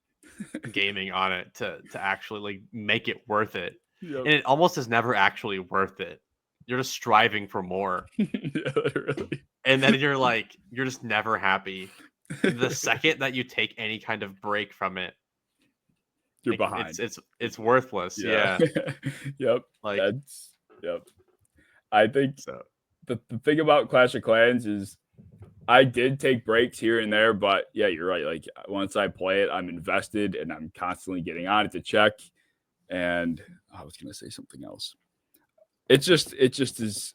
gaming on it to actually like make it worth it. Yep. And it almost is never actually worth it. You're just striving for more. Yeah, literally. And then you're just never happy. The second that you take any kind of break from it, You're behind. It's worthless. Yeah. Yep. Like Yep. I think so. the thing about Clash of Clans is I did take breaks here and there, but yeah, you're right. Like once I play it, I'm invested and I'm constantly getting on it to check. And I was gonna say something else. It just is.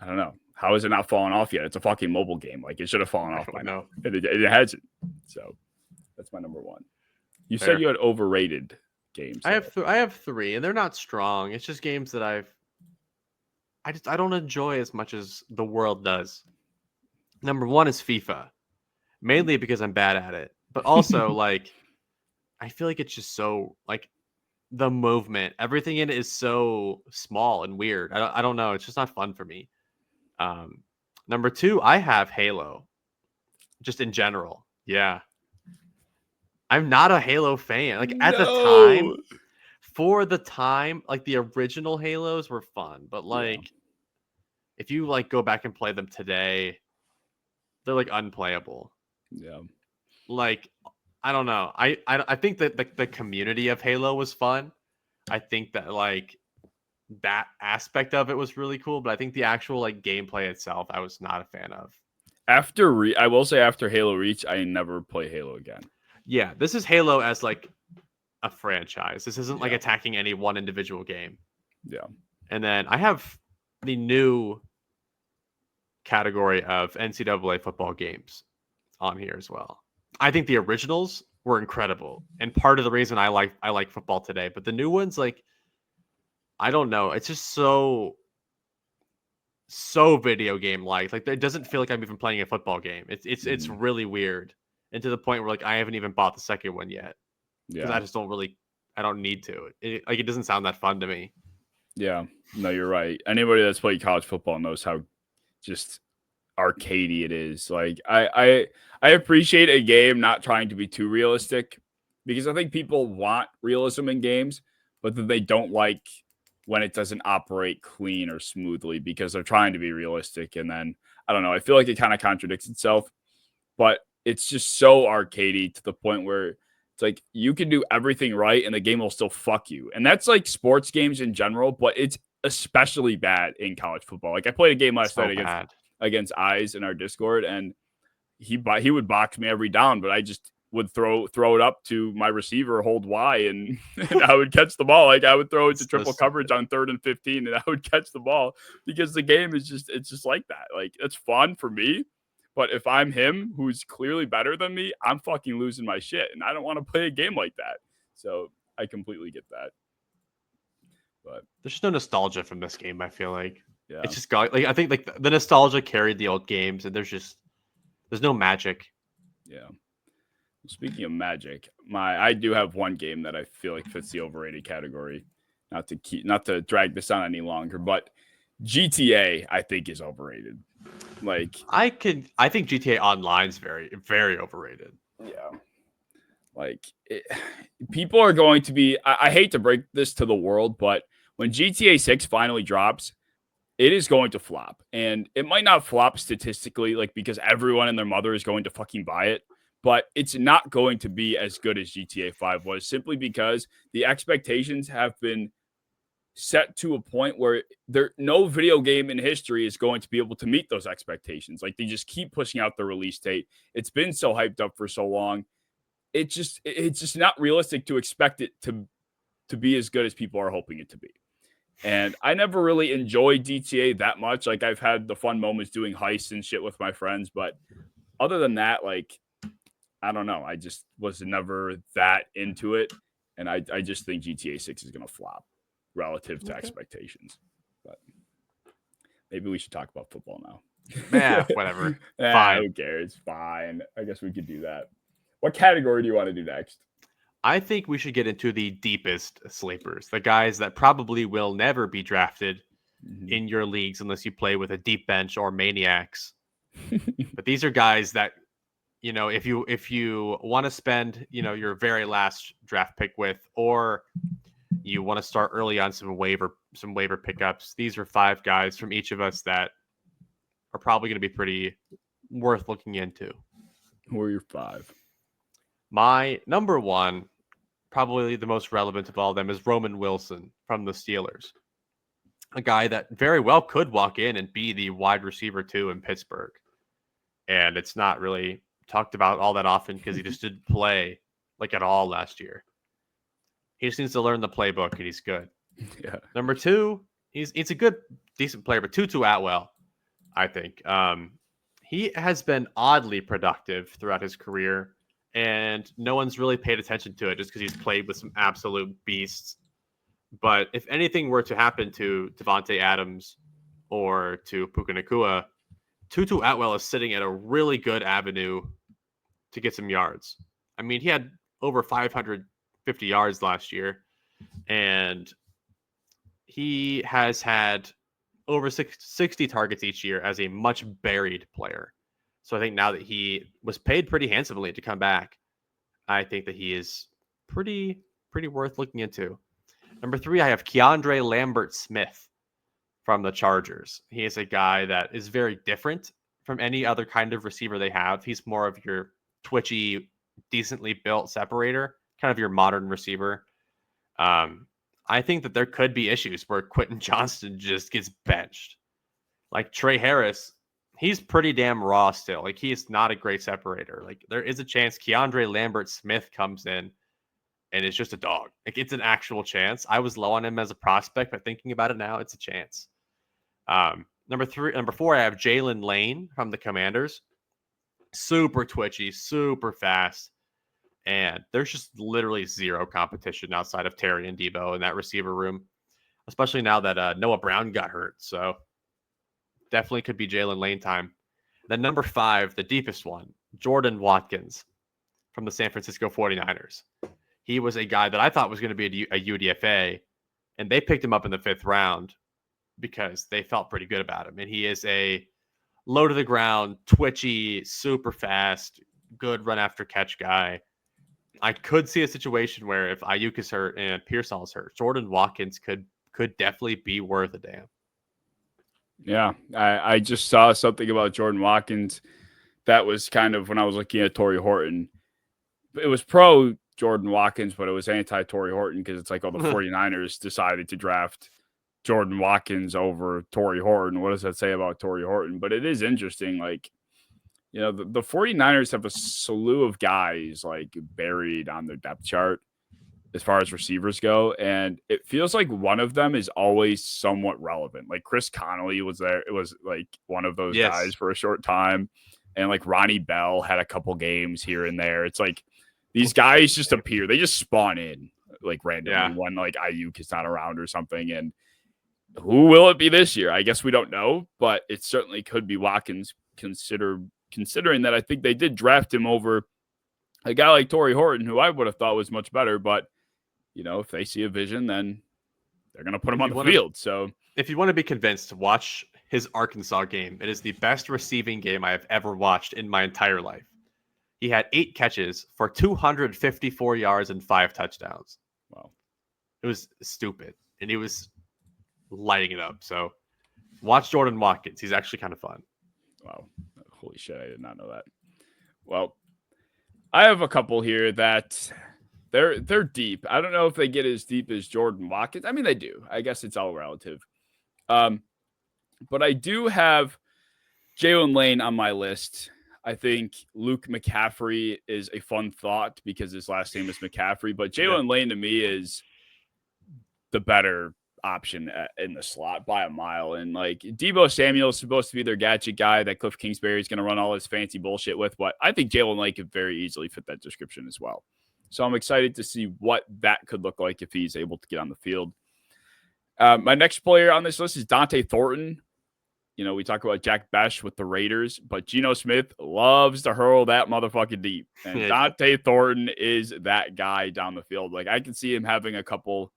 I don't know. How is it not falling off yet? It's a fucking mobile game. Like it should have fallen off by now. It hasn't. So that's my number one. You Fair. said you had overrated games. I have 3, and they're not strong. It's just games that I don't enjoy as much as the world does. Number 1 is FIFA, mainly because I'm bad at it, but also like I feel like it's just so like the movement, everything in it is so small and weird. I don't know. It's just not fun for me. Number 2, I have Halo, just in general. Yeah, I'm not a Halo fan. Like at the time, for the time, like the original Halos were fun, but like if you like go back and play them today, they're like unplayable. Yeah. Like I don't know. I think that the community of Halo was fun. I think that like that aspect of it was really cool, but I think the actual like gameplay itself I was not a fan of. I will say after Halo Reach, I never play Halo again. Yeah, this is Halo as like a franchise. This isn't like attacking any one individual game. Yeah. And then I have the new category of NCAA football games on here as well. I think the originals were incredible and part of the reason I like football today. But the new ones, like, I don't know, it's just so video game like it doesn't feel like I'm even playing a football game. It's really weird, and to the point where like I haven't even bought the second one yet because I don't need to. It doesn't sound that fun to me. Yeah, no, you're right. Anybody that's played college football knows how just arcadey it is. Like I appreciate a game not trying to be too realistic because I think people want realism in games, but then they don't like when it doesn't operate clean or smoothly because they're trying to be realistic. And then I don't know, I feel like it kind of contradicts itself, but it's just so arcadey to the point where it's like you can do everything right and the game will still fuck you. And that's like sports games in general, but it's especially bad in college football. Like I played a game last night against Eyes in our Discord, and he would box me every down, but I just would throw it up to my receiver, hold Y, and I would catch the ball. Like I would throw it to triple coverage on 3rd and 15, and I would catch the ball because the game is it's just like that. Like it's fun for me. But if I'm him, who's clearly better than me, I'm fucking losing my shit. And I don't want to play a game like that. So I completely get that. But There's just no nostalgia from this game. I feel like yeah, it's just got like I think like the nostalgia carried the old games, and there's no magic. yeah. Speaking of magic, I do have one game that I feel like fits the overrated category. Not to drag this on any longer, but GTA I think is overrated. Like, I think GTA Online's very very overrated. yeah, like people are going to be. I hate to break this to the world, but when GTA 6 finally drops, it is going to flop. And it might not flop statistically, like because everyone and their mother is going to fucking buy it, but it's not going to be as good as GTA 5 was simply because the expectations have been set to a point where no video game in history is going to be able to meet those expectations. Like they just keep pushing out the release date. It's been so hyped up for so long. It's just not realistic to expect it to be as good as people are hoping it to be. And I never really enjoyed GTA that much. Like I've had the fun moments doing heists and shit with my friends, but other than that, like I don't know. I just was never that into it. And I just think GTA 6 is gonna flop relative to expectations. But maybe we should talk about football now. Yeah, whatever. Fine. Who cares? Fine. I guess we could do that. What category do you want to do next? I think we should get into the deepest sleepers, the guys that probably will never be drafted in your leagues unless you play with a deep bench or maniacs. But these are guys that, if you want to spend, your very last draft pick with, or you want to start early on some waiver pickups, these are 5 guys from each of us that are probably going to be pretty worth looking into. Who are your 5? My number 1, probably the most relevant of all of them, is Roman Wilson from the Steelers. A guy that very well could walk in and be the wide receiver 2 in Pittsburgh. And it's not really talked about all that often because he just didn't play like at all last year. He just needs to learn the playbook and he's good. Yeah. Number 2, he's a good, decent player, but Tutu Atwell, I think. He has been oddly productive throughout his career, and no one's really paid attention to it just because he's played with some absolute beasts. But if anything were to happen to Devontae Adams or to Puka Nacua, Tutu Atwell is sitting at a really good avenue to get some yards. I mean, he had over 550 yards last year, and he has had over 60 targets each year as a much buried player. So I think now that he was paid pretty handsomely to come back, I think that he is pretty worth looking into. Number 3, I have Keandre Lambert-Smith from the Chargers. He is a guy that is very different from any other kind of receiver they have. He's more of your twitchy, decently built separator, kind of your modern receiver. I think that there could be issues where Quentin Johnston just gets benched. Like Trey Harris, he's pretty damn raw still. Like he is not a great separator. Like there is a chance Keandre Lambert-Smith comes in and it's just a dog. Like it's an actual chance. I was low on him as a prospect, but thinking about it now, it's a chance. Number 4, I have Jalen Lane from the Commanders. Super twitchy, super fast. And there's just literally zero competition outside of Terry and Debo in that receiver room, especially now that Noah Brown got hurt. So definitely could be Jalen Lane time. Then number 5, the deepest one, Jordan Watkins from the San Francisco 49ers. He was a guy that I thought was going to be a UDFA, and they picked him up in the 5th round because they felt pretty good about him. And he is a low to the ground, twitchy, super fast, good run after catch guy. I could see a situation where if Ayuk is hurt and Pearsall is hurt, Jordan Watkins could definitely be worth a damn. Yeah, I just saw something about Jordan Watkins that was kind of when I was looking at Torrey Horton. It was pro Jordan Watkins, but it was anti Torrey Horton because it's like, the 49ers decided to draft Jordan Watkins over Torrey Horton. What does that say about Torrey Horton? But it is interesting. Like, the 49ers have a slew of guys like buried on their depth chart as far as receivers go. And it feels like one of them is always somewhat relevant. Like Chris Connolly was there. It was like one of those guys for a short time. And like Ronnie Bell had a couple games here and there. It's like these guys just appear. They just spawn in. like randomly Yeah. when like Ayuk is not around or something. And who will it be this year? I guess we don't know, but it certainly could be Watkins. Considering that I think they did draft him over a guy like Torrey Horton, who I would have thought was much better. But if they see a vision, then they're going to put him on the field. So if you want to be convinced, watch his Arkansas game. It is the best receiving game I have ever watched in my entire life. He had 8 catches for 254 yards and 5 touchdowns. Wow. It was stupid. And he was lighting it up. So watch Jordan Watkins. He's actually kind of fun. Wow. Holy shit. I did not know that. Well, I have a couple here that they're deep. I don't know if they get as deep as Jordan Watkins. I mean, they do. I guess it's all relative. But I do have Jalen Lane on my list. I think Luke McCaffrey is a fun thought because his last name is McCaffrey. But Jalen Lane to me is the better option in the slot by a mile. And like Deebo Samuel is supposed to be their gadget guy that Cliff Kingsbury is going to run all his fancy bullshit with. But I think Jalen Lane could very easily fit that description as well. So I'm excited to see what that could look like if he's able to get on the field. My next player on this list is Dante Thornton. We talk about Jack Besh with the Raiders, but Geno Smith loves to hurl that motherfucking deep. And Dante Thornton is that guy down the field. Like I can see him having a couple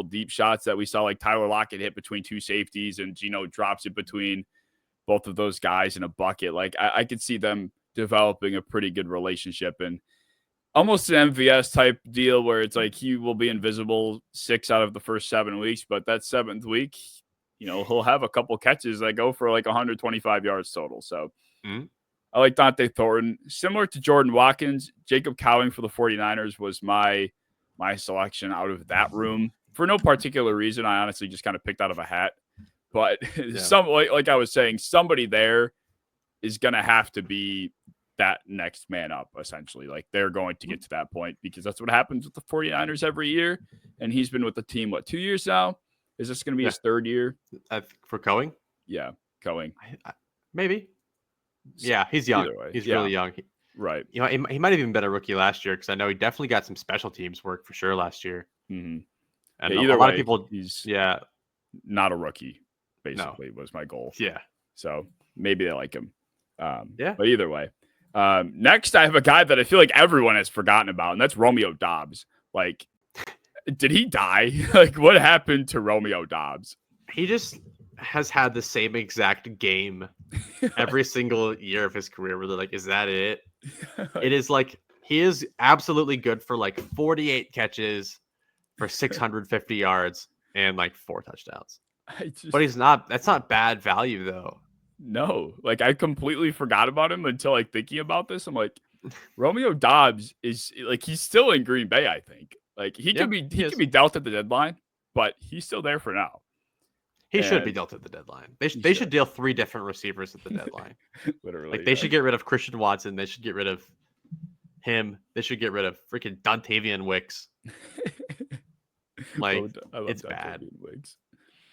deep shots that we saw, like Tyler Lockett hit between 2 safeties and Geno drops it between both of those guys in a bucket. Like I could see them developing a pretty good relationship and almost an MVS type deal where it's like he will be invisible 6 out of the first 7 weeks, but that 7th week, he'll have a couple catches that go for like 125 yards total. So I like Dante Thornton. Similar to Jordan Watkins, Jacob Cowing for the 49ers was my selection out of that room for no particular reason. I honestly just kind of picked out of a hat. But like I was saying, somebody there is going to have to be that next man up, essentially. Like they're going to get to that point because that's what happens with the 49ers every year. And he's been with the team, 2 years now? Is this going to be his 3rd year? For Coing? Yeah, Coing. Maybe. Yeah, he's young. He's really young. Right. He might have even been a rookie last year because I know he definitely got some special teams work for sure last year. Mm-hmm. And a lot of people, he's not a rookie, basically, was my goal. Yeah. So maybe they like him. But either way. Next, I have a guy that I feel like everyone has forgotten about, and that's Romeo Doubs. Like, did he die? Like, what happened to Romeo Doubs? He just has had the same exact game every single year of his career where they're like, is that it? It is like, he is absolutely good for like 48 catches for 650 yards and like 4 touchdowns. But that's not bad value though. No, like I completely forgot about him until like thinking about this. I'm like, Romeo Doubs is like, he's still in Green Bay, I think. Like he could be dealt at the deadline, but he's still there for now. He should be dealt at the deadline. They should deal 3 different receivers at the deadline. Literally. Like they should get rid of Christian Watson. They should get rid of him. They should get rid of freaking Dontavian Wicks. Like I love it's bad. Wicks.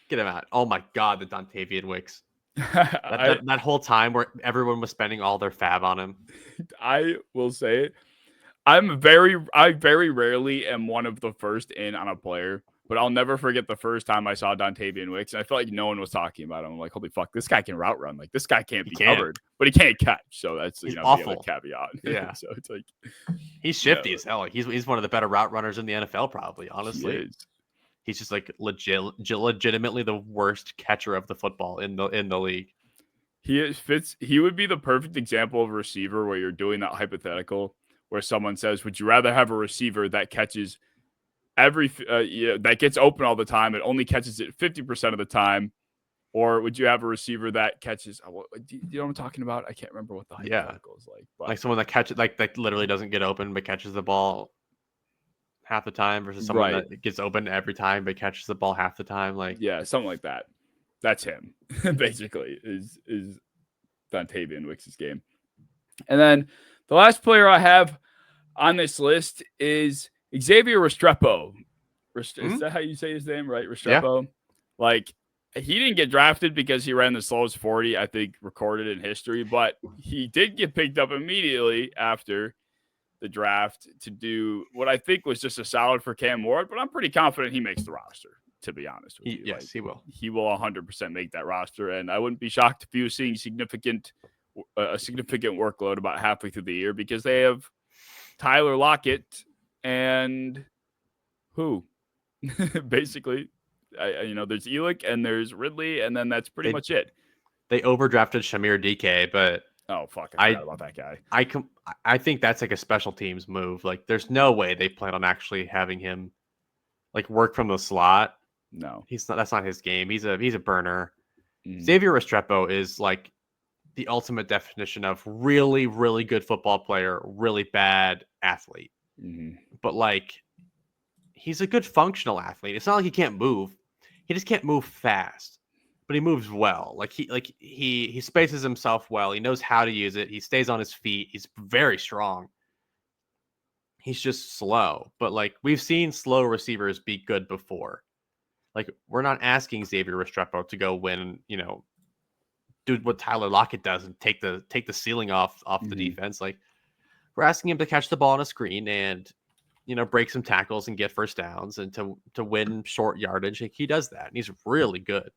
Get him out. Oh my God, the Dontavian Wicks. That whole time where everyone was spending all their fab on him. I will say it. I very rarely am one of the first in on a player, but I'll never forget the first time I saw Dontavian Wicks, and I felt like no one was talking about him. I'm like, holy fuck, this guy can route run. Like this guy can't be covered, but he can't catch. So that's awful. The caveat. Yeah. So it's like he's shifty as hell. Like, he's one of the better route runners in the NFL, probably. Honestly, he's just like legitimately the worst catcher of the football in the league. He would be the perfect example of a receiver where you're doing that hypothetical where someone says, would you rather have a receiver that catches that gets open all the time and only catches it 50% of the time, or would you have a receiver that catches? Do you know what I'm talking about? I can't remember what the hypothetical is like. But, like someone that catches that literally doesn't get open but catches the ball half the time versus someone that gets open every time but catches the ball half the time. Like something like that. That's him basically is Dontavian Wicks' game. And then the last player I have on this list is Xavier Restrepo. Is that how you say his name, right? Restrepo. Yeah. Like he didn't get drafted because he ran the slowest 40, I think, recorded in history, but he did get picked up immediately after the draft to do what I think was just a solid for Cam Ward, but I'm pretty confident he makes the roster, to be honest with you. Yes, he will. He will 100% make that roster, and I wouldn't be shocked if he was seeing a significant workload about halfway through the year because they have Tyler Lockett and who? Basically, there's Elick and there's Ridley, and then that's pretty much it. They overdrafted Shamir DK, but oh fuck, I forgot about that guy. I think that's like a special teams move. Like, there's no way they plan on actually having him like work from the slot. No, he's not. That's not his game. He's a burner. Mm. Xavier Restrepo is like the ultimate definition of really, really good football player, really bad athlete. Mm-hmm. But like, he's a good functional athlete. It's not like he can't move. He just can't move fast. But he moves well. He spaces himself well. He knows how to use it. He stays on his feet. He's very strong. He's just slow. But like, we've seen slow receivers be good before. Like, we're not asking Xavier Restrepo to go win, do what Tyler Lockett does and take the ceiling off the defense. Like, we're asking him to catch the ball on a screen and break some tackles and get first downs and to win short yardage. Like, he does that, and he's really good.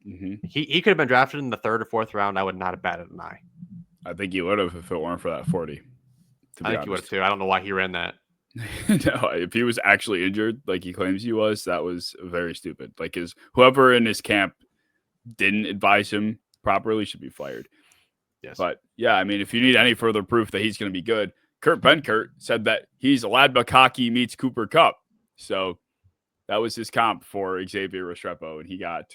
Mm-hmm. He could have been drafted in the 3rd or 4th round. I would not have batted an eye. I think he would have if it weren't for that 40. I think he would have too. I don't know why he ran that. No, if he was actually injured, like he claims he was, that was very stupid. Like whoever in his camp didn't advise him properly should be fired. Yes. But yeah, I mean, if you need any further proof that he's going to be good, Kurt Benkert said that he's Ladbakaki meets Cooper Kupp. So that was his comp for Xavier Restrepo, and he got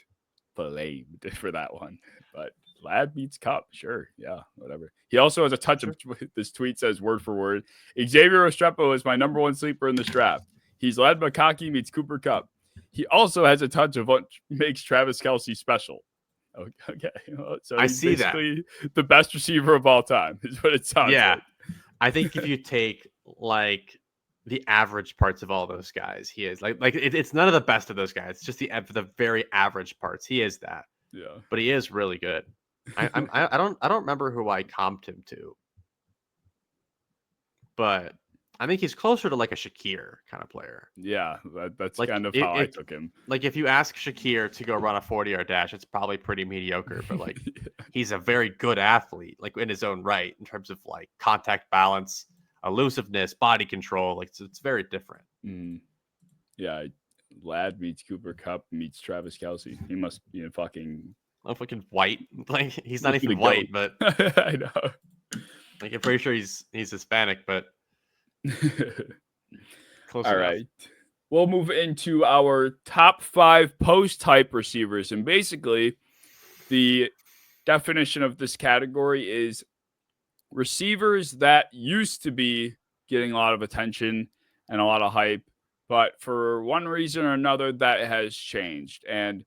blamed for that one. But Lad meets Kupp, sure, yeah, whatever. He also has a touch of this tweet says word for word. Xavier Restrepo is my number 1 sleeper in this draft. He's Ladbakaki meets Cooper Kupp. He also has a touch of what makes Travis Kelce special. Okay, well, so I see that the best receiver of all time is what it sounds like. I think if you take like the average parts of all those guys, he is it's none of the best of those guys. It's just the very average parts. He is that. Yeah, but he is really good. I don't remember who I comped him to, but I think he's closer to like a Shakir kind of player. Yeah, that's like kind of how I took him. Like, if you ask Shakir to go run a 40-yard dash, it's probably pretty mediocre, but like he's a very good athlete, like in his own right, in terms of like contact balance, elusiveness, body control. Like, it's very different. Yeah, Lad meets Cooper Kupp meets Travis Kelce. He must be in fucking white. Like, he's not even white, but I know. Like, I'm pretty sure he's Hispanic, but close All enough. right. We'll move into our top 5 post-hype receivers. And basically, the definition of this category is receivers that used to be getting a lot of attention and a lot of hype, but for one reason or another, that has changed. And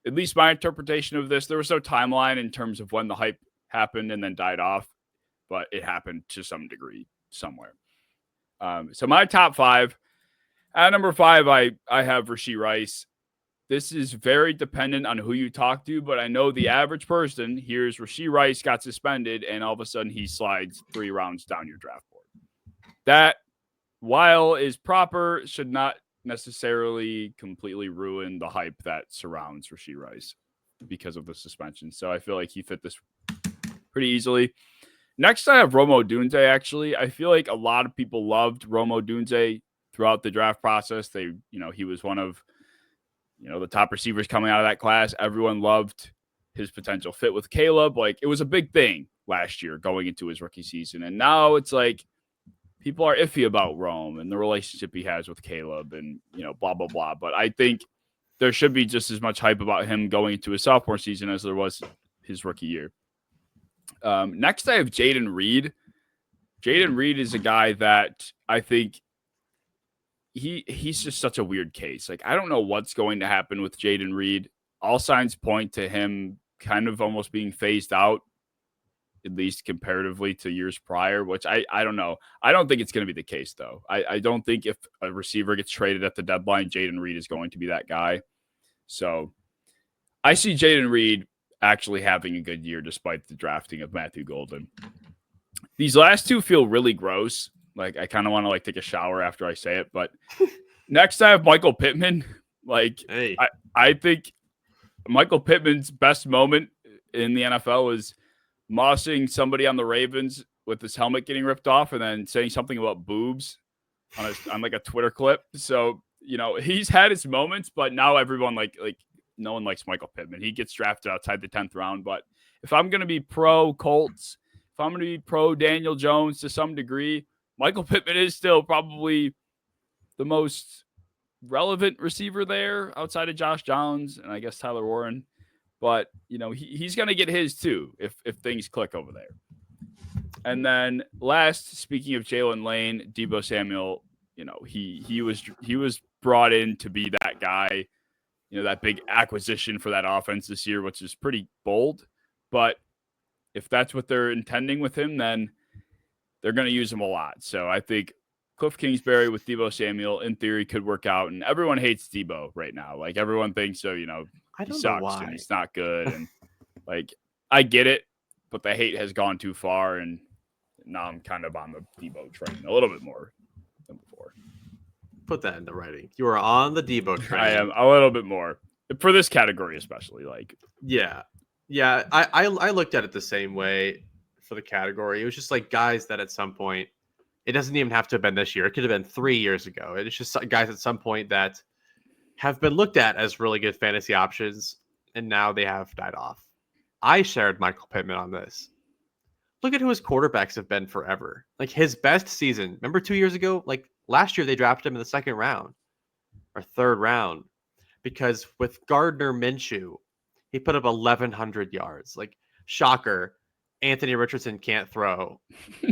at least my interpretation of this, there was no timeline in terms of when the hype happened and then died off, but it happened to some degree somewhere. So my top 5, at number 5, I have Rashee Rice. This is very dependent on who you talk to, but I know the average person hears Rashee Rice got suspended and all of a sudden he slides 3 rounds down your draft board. That, while is proper, should not necessarily completely ruin the hype that surrounds Rashee Rice because of the suspension. So I feel like he fit this pretty easily. Next, I have Rome Odunze, actually. I feel like a lot of people loved Rome Odunze throughout the draft process. He was one of, the top receivers coming out of that class. Everyone loved his potential fit with Caleb. Like, it was a big thing last year going into his rookie season. And now it's like people are iffy about Rome and the relationship he has with Caleb and, blah, blah, blah. But I think there should be just as much hype about him going into his sophomore season as there was his rookie year. Next, I have Jaden Reed. Jaden Reed is a guy that I think he's just such a weird case. Like, I don't know what's going to happen with Jaden Reed. All signs point to him kind of almost being phased out, at least comparatively to years prior, which I don't know. I don't think it's going to be the case, though. I don't think if a receiver gets traded at the deadline, Jaden Reed is going to be that guy. So I see Jaden Reed actually having a good year despite the drafting of Matthew Golden. These last two feel really gross. Like, I kind of want to like take a shower after I say it. But next, I have Michael Pittman. Like, Hey, I think Michael Pittman's best moment in the NFL was mossing somebody on the Ravens with his helmet getting ripped off and then saying something about boobs on like a Twitter clip. So, he's had his moments, but now everyone like no one likes Michael Pittman. He gets drafted outside the 10th round. But if I'm gonna be pro Colts, if I'm gonna be pro Daniel Jones to some degree, Michael Pittman is still probably the most relevant receiver there outside of Josh Downs and I guess Tyler Warren. But he's gonna get his too if things click over there. And then last, speaking of Jalen Lane, Deebo Samuel, he was brought in to be that guy, that big acquisition for that offense this year, which is pretty bold. But if that's what they're intending with him, then they're going to use him a lot. So I think Cliff Kingsbury with Deebo Samuel, in theory, could work out. And everyone hates Deebo right now. Like, everyone thinks so, I he don't know sucks why. and he's not good. And like, I get it, but the hate has gone too far. And now I'm kind of on the Deebo train a little bit more than before. Put that into writing. You are on the Deebo train. I am a little bit more for this category, especially. Like, Yeah. I looked at it the same way for the category. It was just like guys that at some point, it doesn't even have to have been this year. It could have been 3 years ago. It's just guys at some point that have been looked at as really good fantasy options, and now they have died off. I shared Michael Pittman on this. Look at who his quarterbacks have been forever. Like his best season. Remember 2 years ago? Like last year, they drafted him in the second round or third round because with Gardner Minshew, he put up 1,100 yards. Like, shocker. Anthony Richardson can't throw,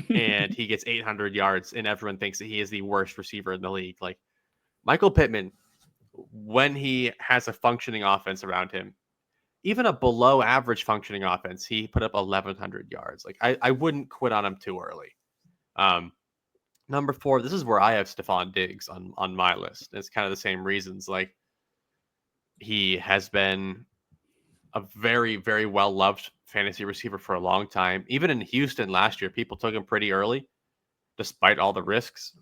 and he gets 800 yards, and everyone thinks that he is the worst receiver in the league. Like, Michael Pittman, when he has a functioning offense around him, even a below average functioning offense, he put up 1,100 yards. Like, I wouldn't quit on him too early. Number 4, this is where I have Stephon Diggs on my list. It's kind of the same reasons. Like, he has been a very, very well-loved fantasy receiver for a long time. Even in Houston last year, people took him pretty early, despite all the risks.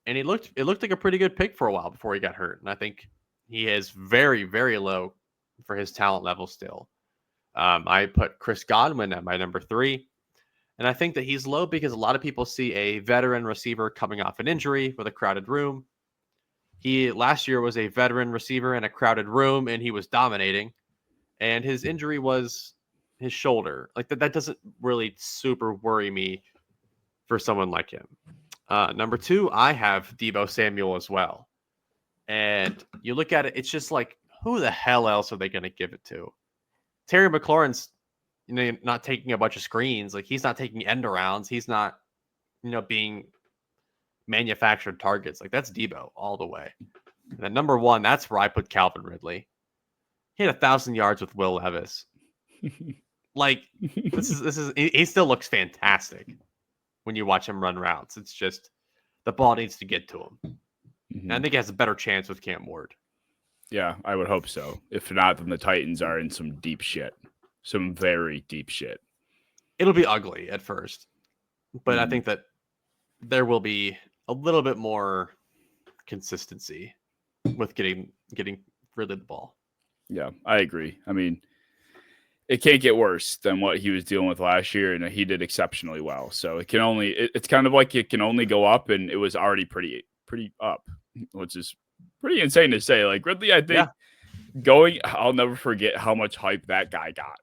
And it looked like a pretty good pick for a while before he got hurt. And I think he is very, very low for his talent level still. I put Chris Godwin at my number 3. And I think that he's low because a lot of people see a veteran receiver coming off an injury with a crowded room. He last year was a veteran receiver in a crowded room, and he was dominating. And his injury was his shoulder. Like that doesn't really super worry me for someone like him. Number 2, I have Deebo Samuel as well. And you look at it, it's just like, who the hell else are they going to give it to? Terry McLaurin's not taking a bunch of screens. Like, he's not taking end arounds. He's not, being manufactured targets. Like, that's Deebo all the way. And then number 1, that's where I put Calvin Ridley. He had 1,000 yards with Will Levis. Like, he still looks fantastic when you watch him run routes. It's just the ball needs to get to him. Mm-hmm. And I think he has a better chance with Cam Ward. Yeah, I would hope so. If not, then the Titans are in some deep shit. Some very deep shit. It'll be ugly at first, but I think that there will be a little bit more consistency with getting rid of the ball. Yeah, I agree. I mean, it can't get worse than what he was dealing with last year, and he did exceptionally well. So it can only it's kind of like it can only go up, and it was already pretty up, which is pretty insane to say. Like Ridley, I think I'll never forget how much hype that guy got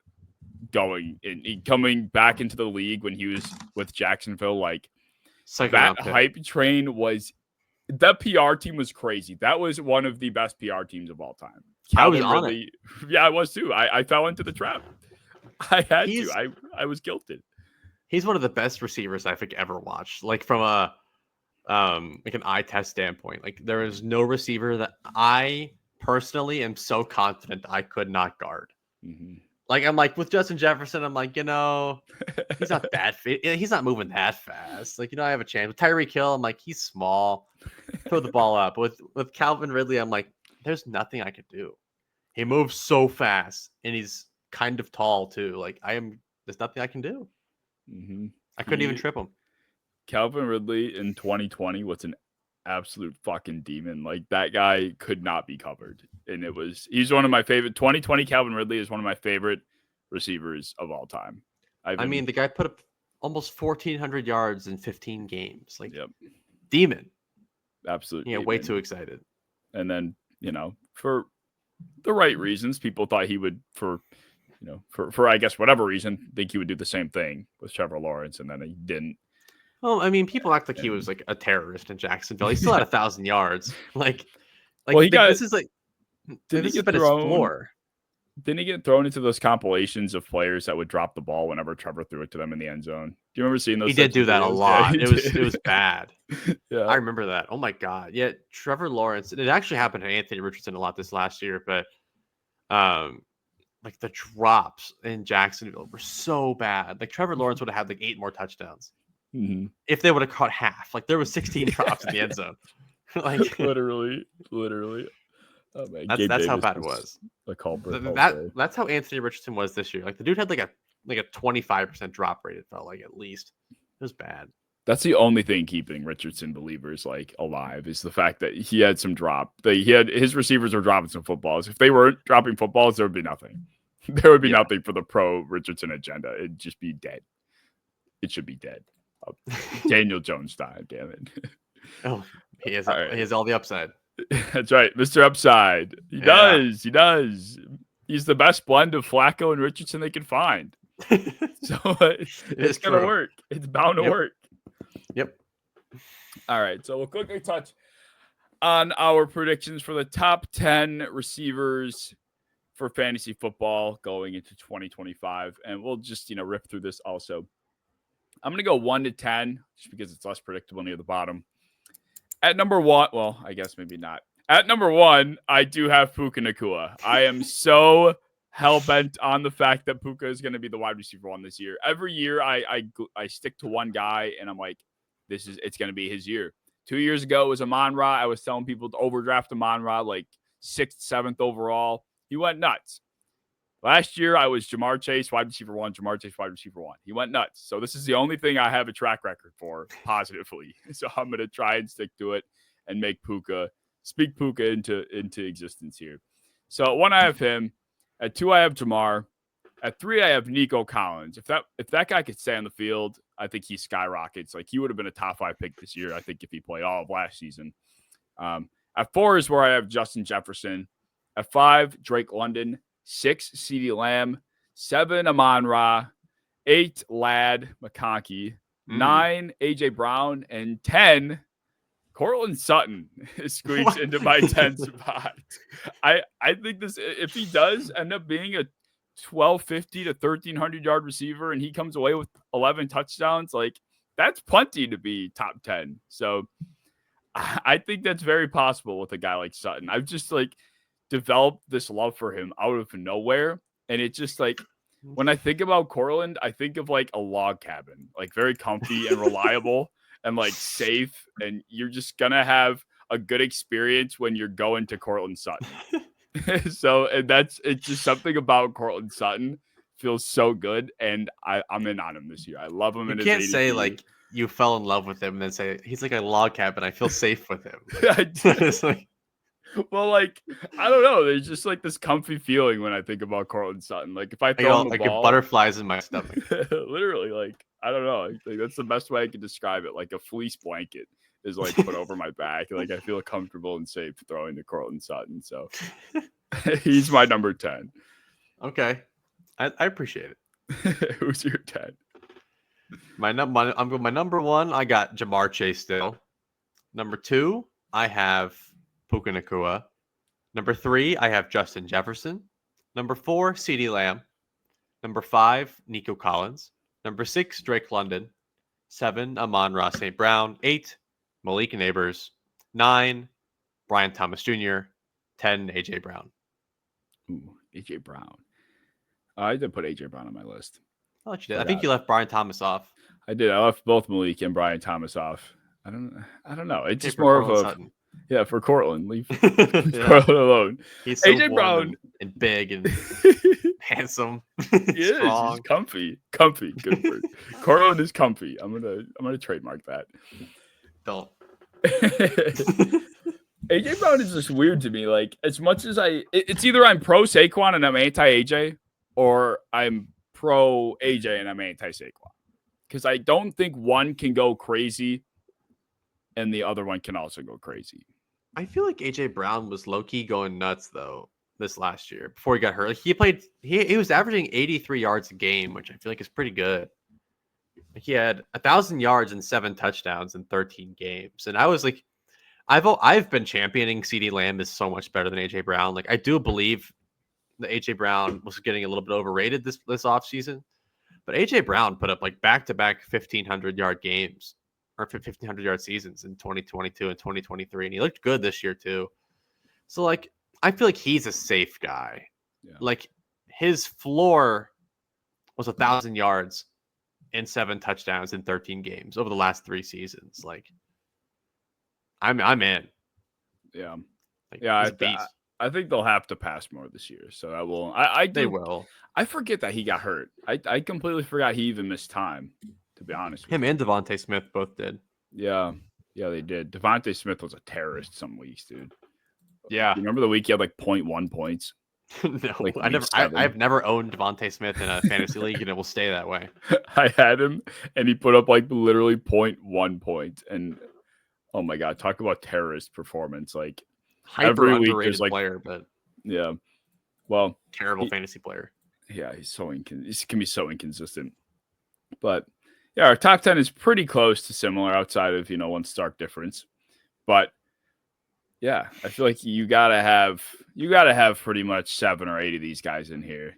going and coming back into the league when he was with Jacksonville. Like that hype train was. That PR team was crazy. That was one of the best PR teams of all time. Calvin Ridley. Yeah, I was too. I fell into the trap. I had to. I was guilted. He's one of the best receivers I think ever watched. Like from a like an eye test standpoint. Like there is no receiver that I personally am so confident I could not guard. Mm-hmm. Like I'm like with Justin Jefferson, I'm like, he's not that fit. He's not moving that fast. Like, I have a chance. With Tyreek Hill, I'm like, he's small. Throw the ball up. With Calvin Ridley, I'm like, there's nothing I could do. He moves so fast, and he's kind of tall too. Like there's nothing I can do. Mm-hmm. I couldn't even trip him. Calvin Ridley in 2020 was an absolute fucking demon. Like that guy could not be covered. And he's one of my favorite 2020 Calvin Ridley is one of my favorite receivers of all time. I mean, the guy put up almost 1,400 yards in 15 games. Like, yep. Demon. Absolutely. Yeah, way too excited. And then, for the right reasons, people thought he would, for I guess whatever reason, think he would do the same thing with Trevor Lawrence, and then he didn't. Well, I mean, people act like he was like a terrorist in Jacksonville. He still had 1,000 yards. Like, well, this is like this has been his floor. Didn't he get thrown into those compilations of players that would drop the ball whenever Trevor threw it to them in the end zone? Do you remember seeing those? He did do that a lot. Yeah, it was bad. Yeah, I remember that. Oh my god. Yeah, Trevor Lawrence. It actually happened to Anthony Richardson a lot this last year, but like the drops in Jacksonville were so bad. Like Trevor Lawrence would have had like 8 more touchdowns if they would have caught half. Like there was 16 drops in the end zone. Like literally. Oh, man. That's how bad it was. The culprit. That's how Anthony Richardson was this year. Like the dude had like a 25% drop rate. It felt like at least it was bad. That's the only thing keeping Richardson believers like alive is the fact that he had some drop. His receivers were dropping some footballs. If they weren't dropping footballs, there would be nothing. There would be nothing for the pro Richardson agenda. It'd just be dead. It should be dead. Daniel Jones died. Damn it. Oh, he has all the upside. That's right, Mr. Upside. He does. He's the best blend of Flacco and Richardson they can find. So it's gonna work. It's bound to work. Yep. All right, so we'll quickly touch on our predictions for the top 10 receivers for fantasy football going into 2025, and we'll just rip through this also. I'm gonna go 1 to 10 just because it's less predictable near the bottom. At number 1, well, I guess maybe not. At number 1, I do have Puka Nacua. I am so hell-bent on the fact that Puka is going to be the wide receiver 1 this year. Every year, I stick to one guy, and I'm like, it's going to be his year. 2 years ago, it was Amon-Ra. I was telling people to overdraft Amon-Ra, like 6th, 7th overall. He went nuts. Last year, I was Jamar Chase, wide receiver 1, Jamar Chase, wide receiver 1. He went nuts. So this is the only thing I have a track record for positively. So I'm going to try and stick to it and speak Puka into existence here. So at 1, I have him. At 2, I have Jamar. At 3, I have Nico Collins. If that guy could stay on the field, I think he skyrockets. Like he would have been a top 5 pick this year, I think, if he played all of last season. At 4 is where I have Justin Jefferson. At 5, Drake London. 6, CeeDee Lamb. 7, Amon-Ra. 8, Lad McConkey. 9, A.J. Brown. And 10, Courtland Sutton squeaks into my 10 spot. I think this, if he does end up being a 1,250 to 1,300 yard receiver and he comes away with 11 touchdowns, like that's plenty to be top 10. So I think that's very possible with a guy like Sutton. I've just developed this love for him out of nowhere. And it's just when I think about Courtland, I think of a log cabin, very comfy and reliable and safe. And you're just going to have a good experience when you're going to Courtland Sutton. So it's just something about Courtland Sutton feels so good. And I'm in on him this year. I love him. You can't say you fell in love with him and then say he's like a log cabin. I feel safe with him. It's well, I don't know. There's just this comfy feeling when I think about Courtland Sutton. If I throw him the ball, butterflies in my stomach. Literally, I don't know. That's the best way I can describe it. Like a fleece blanket is put over my back. I feel comfortable and safe throwing to Courtland Sutton. So he's my number 10. Okay, I appreciate it. Who's your 10? My number 1. I got Jamar Chase still. Number 2, I have Puka Nacua. Number 3, I have Justin Jefferson. Number 4, CeeDee Lamb. Number 5, Nico Collins. Number 6, Drake London. 7, Amon-Ra St. Brown. 8, Malik Neighbors. 9, Brian Thomas Jr. 10, A.J. Brown. Ooh, A.J. Brown. I did put A.J. Brown on my list. I thought you did. I think you left Brian Thomas off. I did. I left both Malik and Brian Thomas off. I don't know. It's just more of a Sutton. Yeah, for Courtland. Leave Courtland alone. He's so AJ Brown and big and handsome, He is. strong. He's comfy. Good word. Cortland is comfy. I'm gonna trademark that. Don't. AJ Brown is just weird to me. Like, as much as it's either I'm pro Saquon and I'm anti AJ, or I'm pro AJ and I'm anti Saquon. Because I don't think one can go crazy and the other one can also go crazy. I feel like AJ Brown was low key going nuts though this last year before he got hurt. Like he was averaging 83 yards a game, which I feel like is pretty good. Like he had 1,000 yards and 7 touchdowns in 13 games, and I was like, I've been championing CeeDee Lamb is so much better than AJ Brown. Like I do believe that AJ Brown was getting a little bit overrated this offseason. But AJ Brown put up like back-to-back 1,500-yard games or 1,500-yard seasons in 2022 and 2023, and he looked good this year too. So like, I feel like he's a safe guy. Yeah. Like his floor was 1,000 yards and 7 touchdowns in 13 games over the last 3 seasons. Like, I'm in. Yeah, Like, yeah. he's a beast. I think they'll have to pass more this year. So I will. They will. I forget that he got hurt. I completely forgot he even missed time, to be honest with Him and Devontae Smith both did. Yeah, they did. Devontae Smith was a terrorist some weeks, dude. Yeah. You remember the week he had like 0.1 points? No, Like I've never owned Devontae Smith in a fantasy league, and it will stay that way. I had him, and he put up like literally 0.1 points. And oh my god, talk about terrorist performance! Like Hyper every week underrated there's like player, but yeah, well, terrible fantasy player. Yeah, he can be so inconsistent. But yeah, our top 10 is pretty close to similar outside of, one stark difference. But yeah, I feel like you gotta have pretty much 7 or 8 of these guys in here.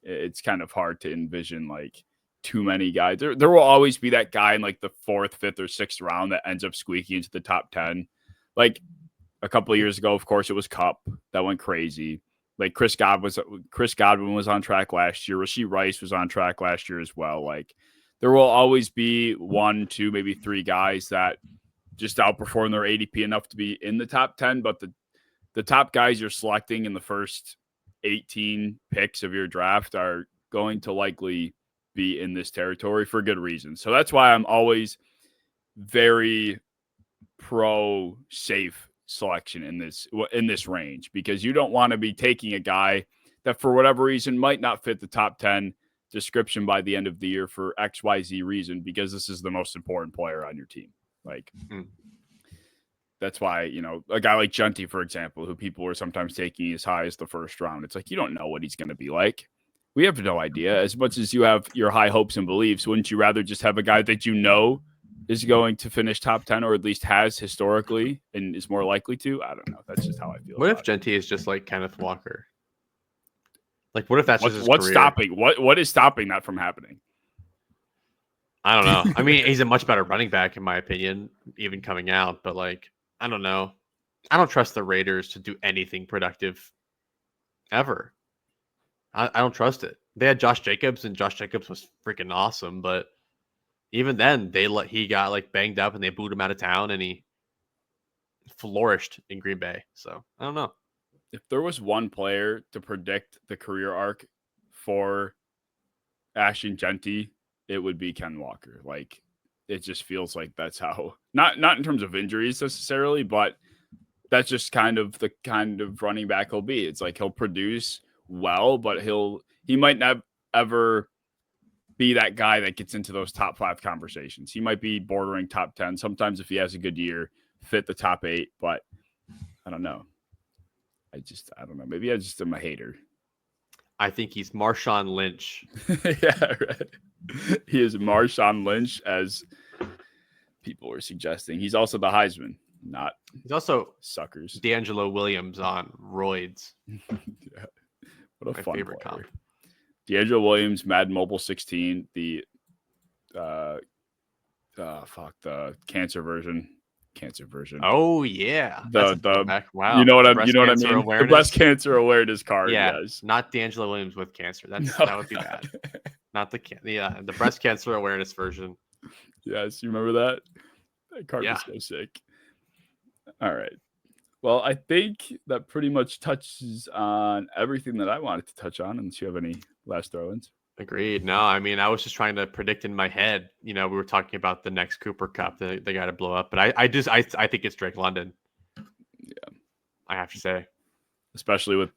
It's kind of hard to envision like too many guys. There will always be that guy in like the 4th, 5th, or 6th round that ends up squeaking into the top 10. Like a couple of years ago, of course, it was Kupp that went crazy. Like Chris Godwin was on track last year. Rashee Rice was on track last year as well. Like there will always be 1, 2, maybe 3 guys that just outperform their ADP enough to be in the top 10. But the top guys you're selecting in the first 18 picks of your draft are going to likely be in this territory for good reason. So that's why I'm always very pro safe selection in this range, because you don't want to be taking a guy that for whatever reason might not fit the top 10 description by the end of the year for XYZ reason, because this is the most important player on your team. Like that's why, a guy like Junty, for example, who people were sometimes taking as high as the first round. It's like, you don't know what he's going to be like. We have no idea. As much as you have your high hopes and beliefs, wouldn't you rather just have a guy that is going to finish top 10, or at least has historically and is more likely to? I don't know. That's just how I feel. What if Genty is just like Kenneth Walker? Like, what if that's just his what's career? stopping? What is stopping that from happening? I don't know. I mean, he's a much better running back in my opinion, even coming out. But like, I don't know. I don't trust the Raiders to do anything productive ever. I don't trust it. They had Josh Jacobs, and Josh Jacobs was freaking awesome, but even then, he got like banged up and they booed him out of town, and he flourished in Green Bay. So I don't know. If there was one player to predict the career arc for Ashton Genty, it would be Ken Walker. Like it just feels like that's how, not in terms of injuries necessarily, but that's just kind of the kind of running back he'll be. It's like he'll produce well, but he might not ever be that guy that gets into those top 5 conversations. He might be bordering top 10. Sometimes if he has a good year, fit the top 8, but I don't know. I don't know. Maybe I just am a hater. I think he's Marshawn Lynch. Yeah, right. He is Marshawn Lynch, as people were suggesting. He's also the Heisman, He's also suckers. D'Angelo Williams on roids. Yeah. What a My fun favorite player. comp. D'Angelo Williams, Madden Mobile 16, the cancer version. Oh yeah, wow. You know what I mean? The breast cancer awareness card. Yeah, yes. Not D'Angelo Williams with cancer. That would be bad. Not the breast cancer awareness version. Yes, you remember that? That card was so sick. All right, Well, I think that pretty much touches on everything that I wanted to touch on. Unless you have any last throw-ins. Agreed. No, I mean, I was just trying to predict in my head. We were talking about the next Cooper Cup, the guy to blow up, but I think it's Drake London. Yeah, I have to say, especially with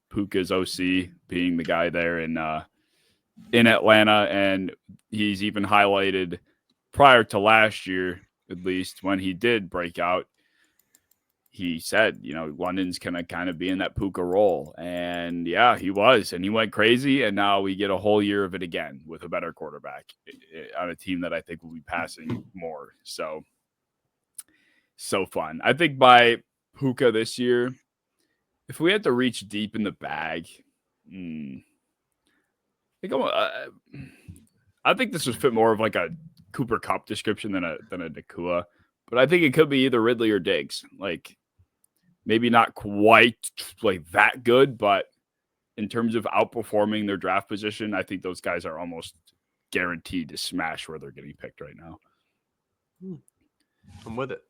Puka's OC being the guy there in Atlanta, and he's even highlighted prior to last year, at least when he did break out. He said, London's going to kind of be in that Puka role. And yeah, he was. And he went crazy. And now we get a whole year of it again with a better quarterback on a team that I think will be passing more. So fun. I think by Puka this year, if we had to reach deep in the bag, I think this would fit more of like a Cooper Cup description than a Nakua. But I think it could be either Ridley or Diggs. Like, maybe not quite like that good, but in terms of outperforming their draft position, I think those guys are almost guaranteed to smash where they're getting picked right now. I'm with it.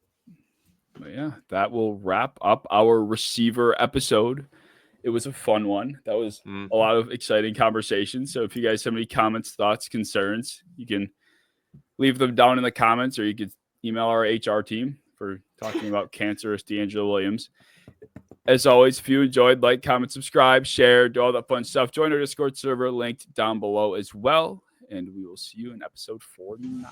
But yeah, that will wrap up our receiver episode. It was a fun one. That was a lot of exciting conversations. So if you guys have any comments, thoughts, concerns, you can leave them down in the comments, or you could email our HR team for talking about cancerous D'Angelo Williams. As always, if you enjoyed, like, comment, subscribe, share, do all that fun stuff. Join our Discord server linked down below as well. And we will see you in episode 49.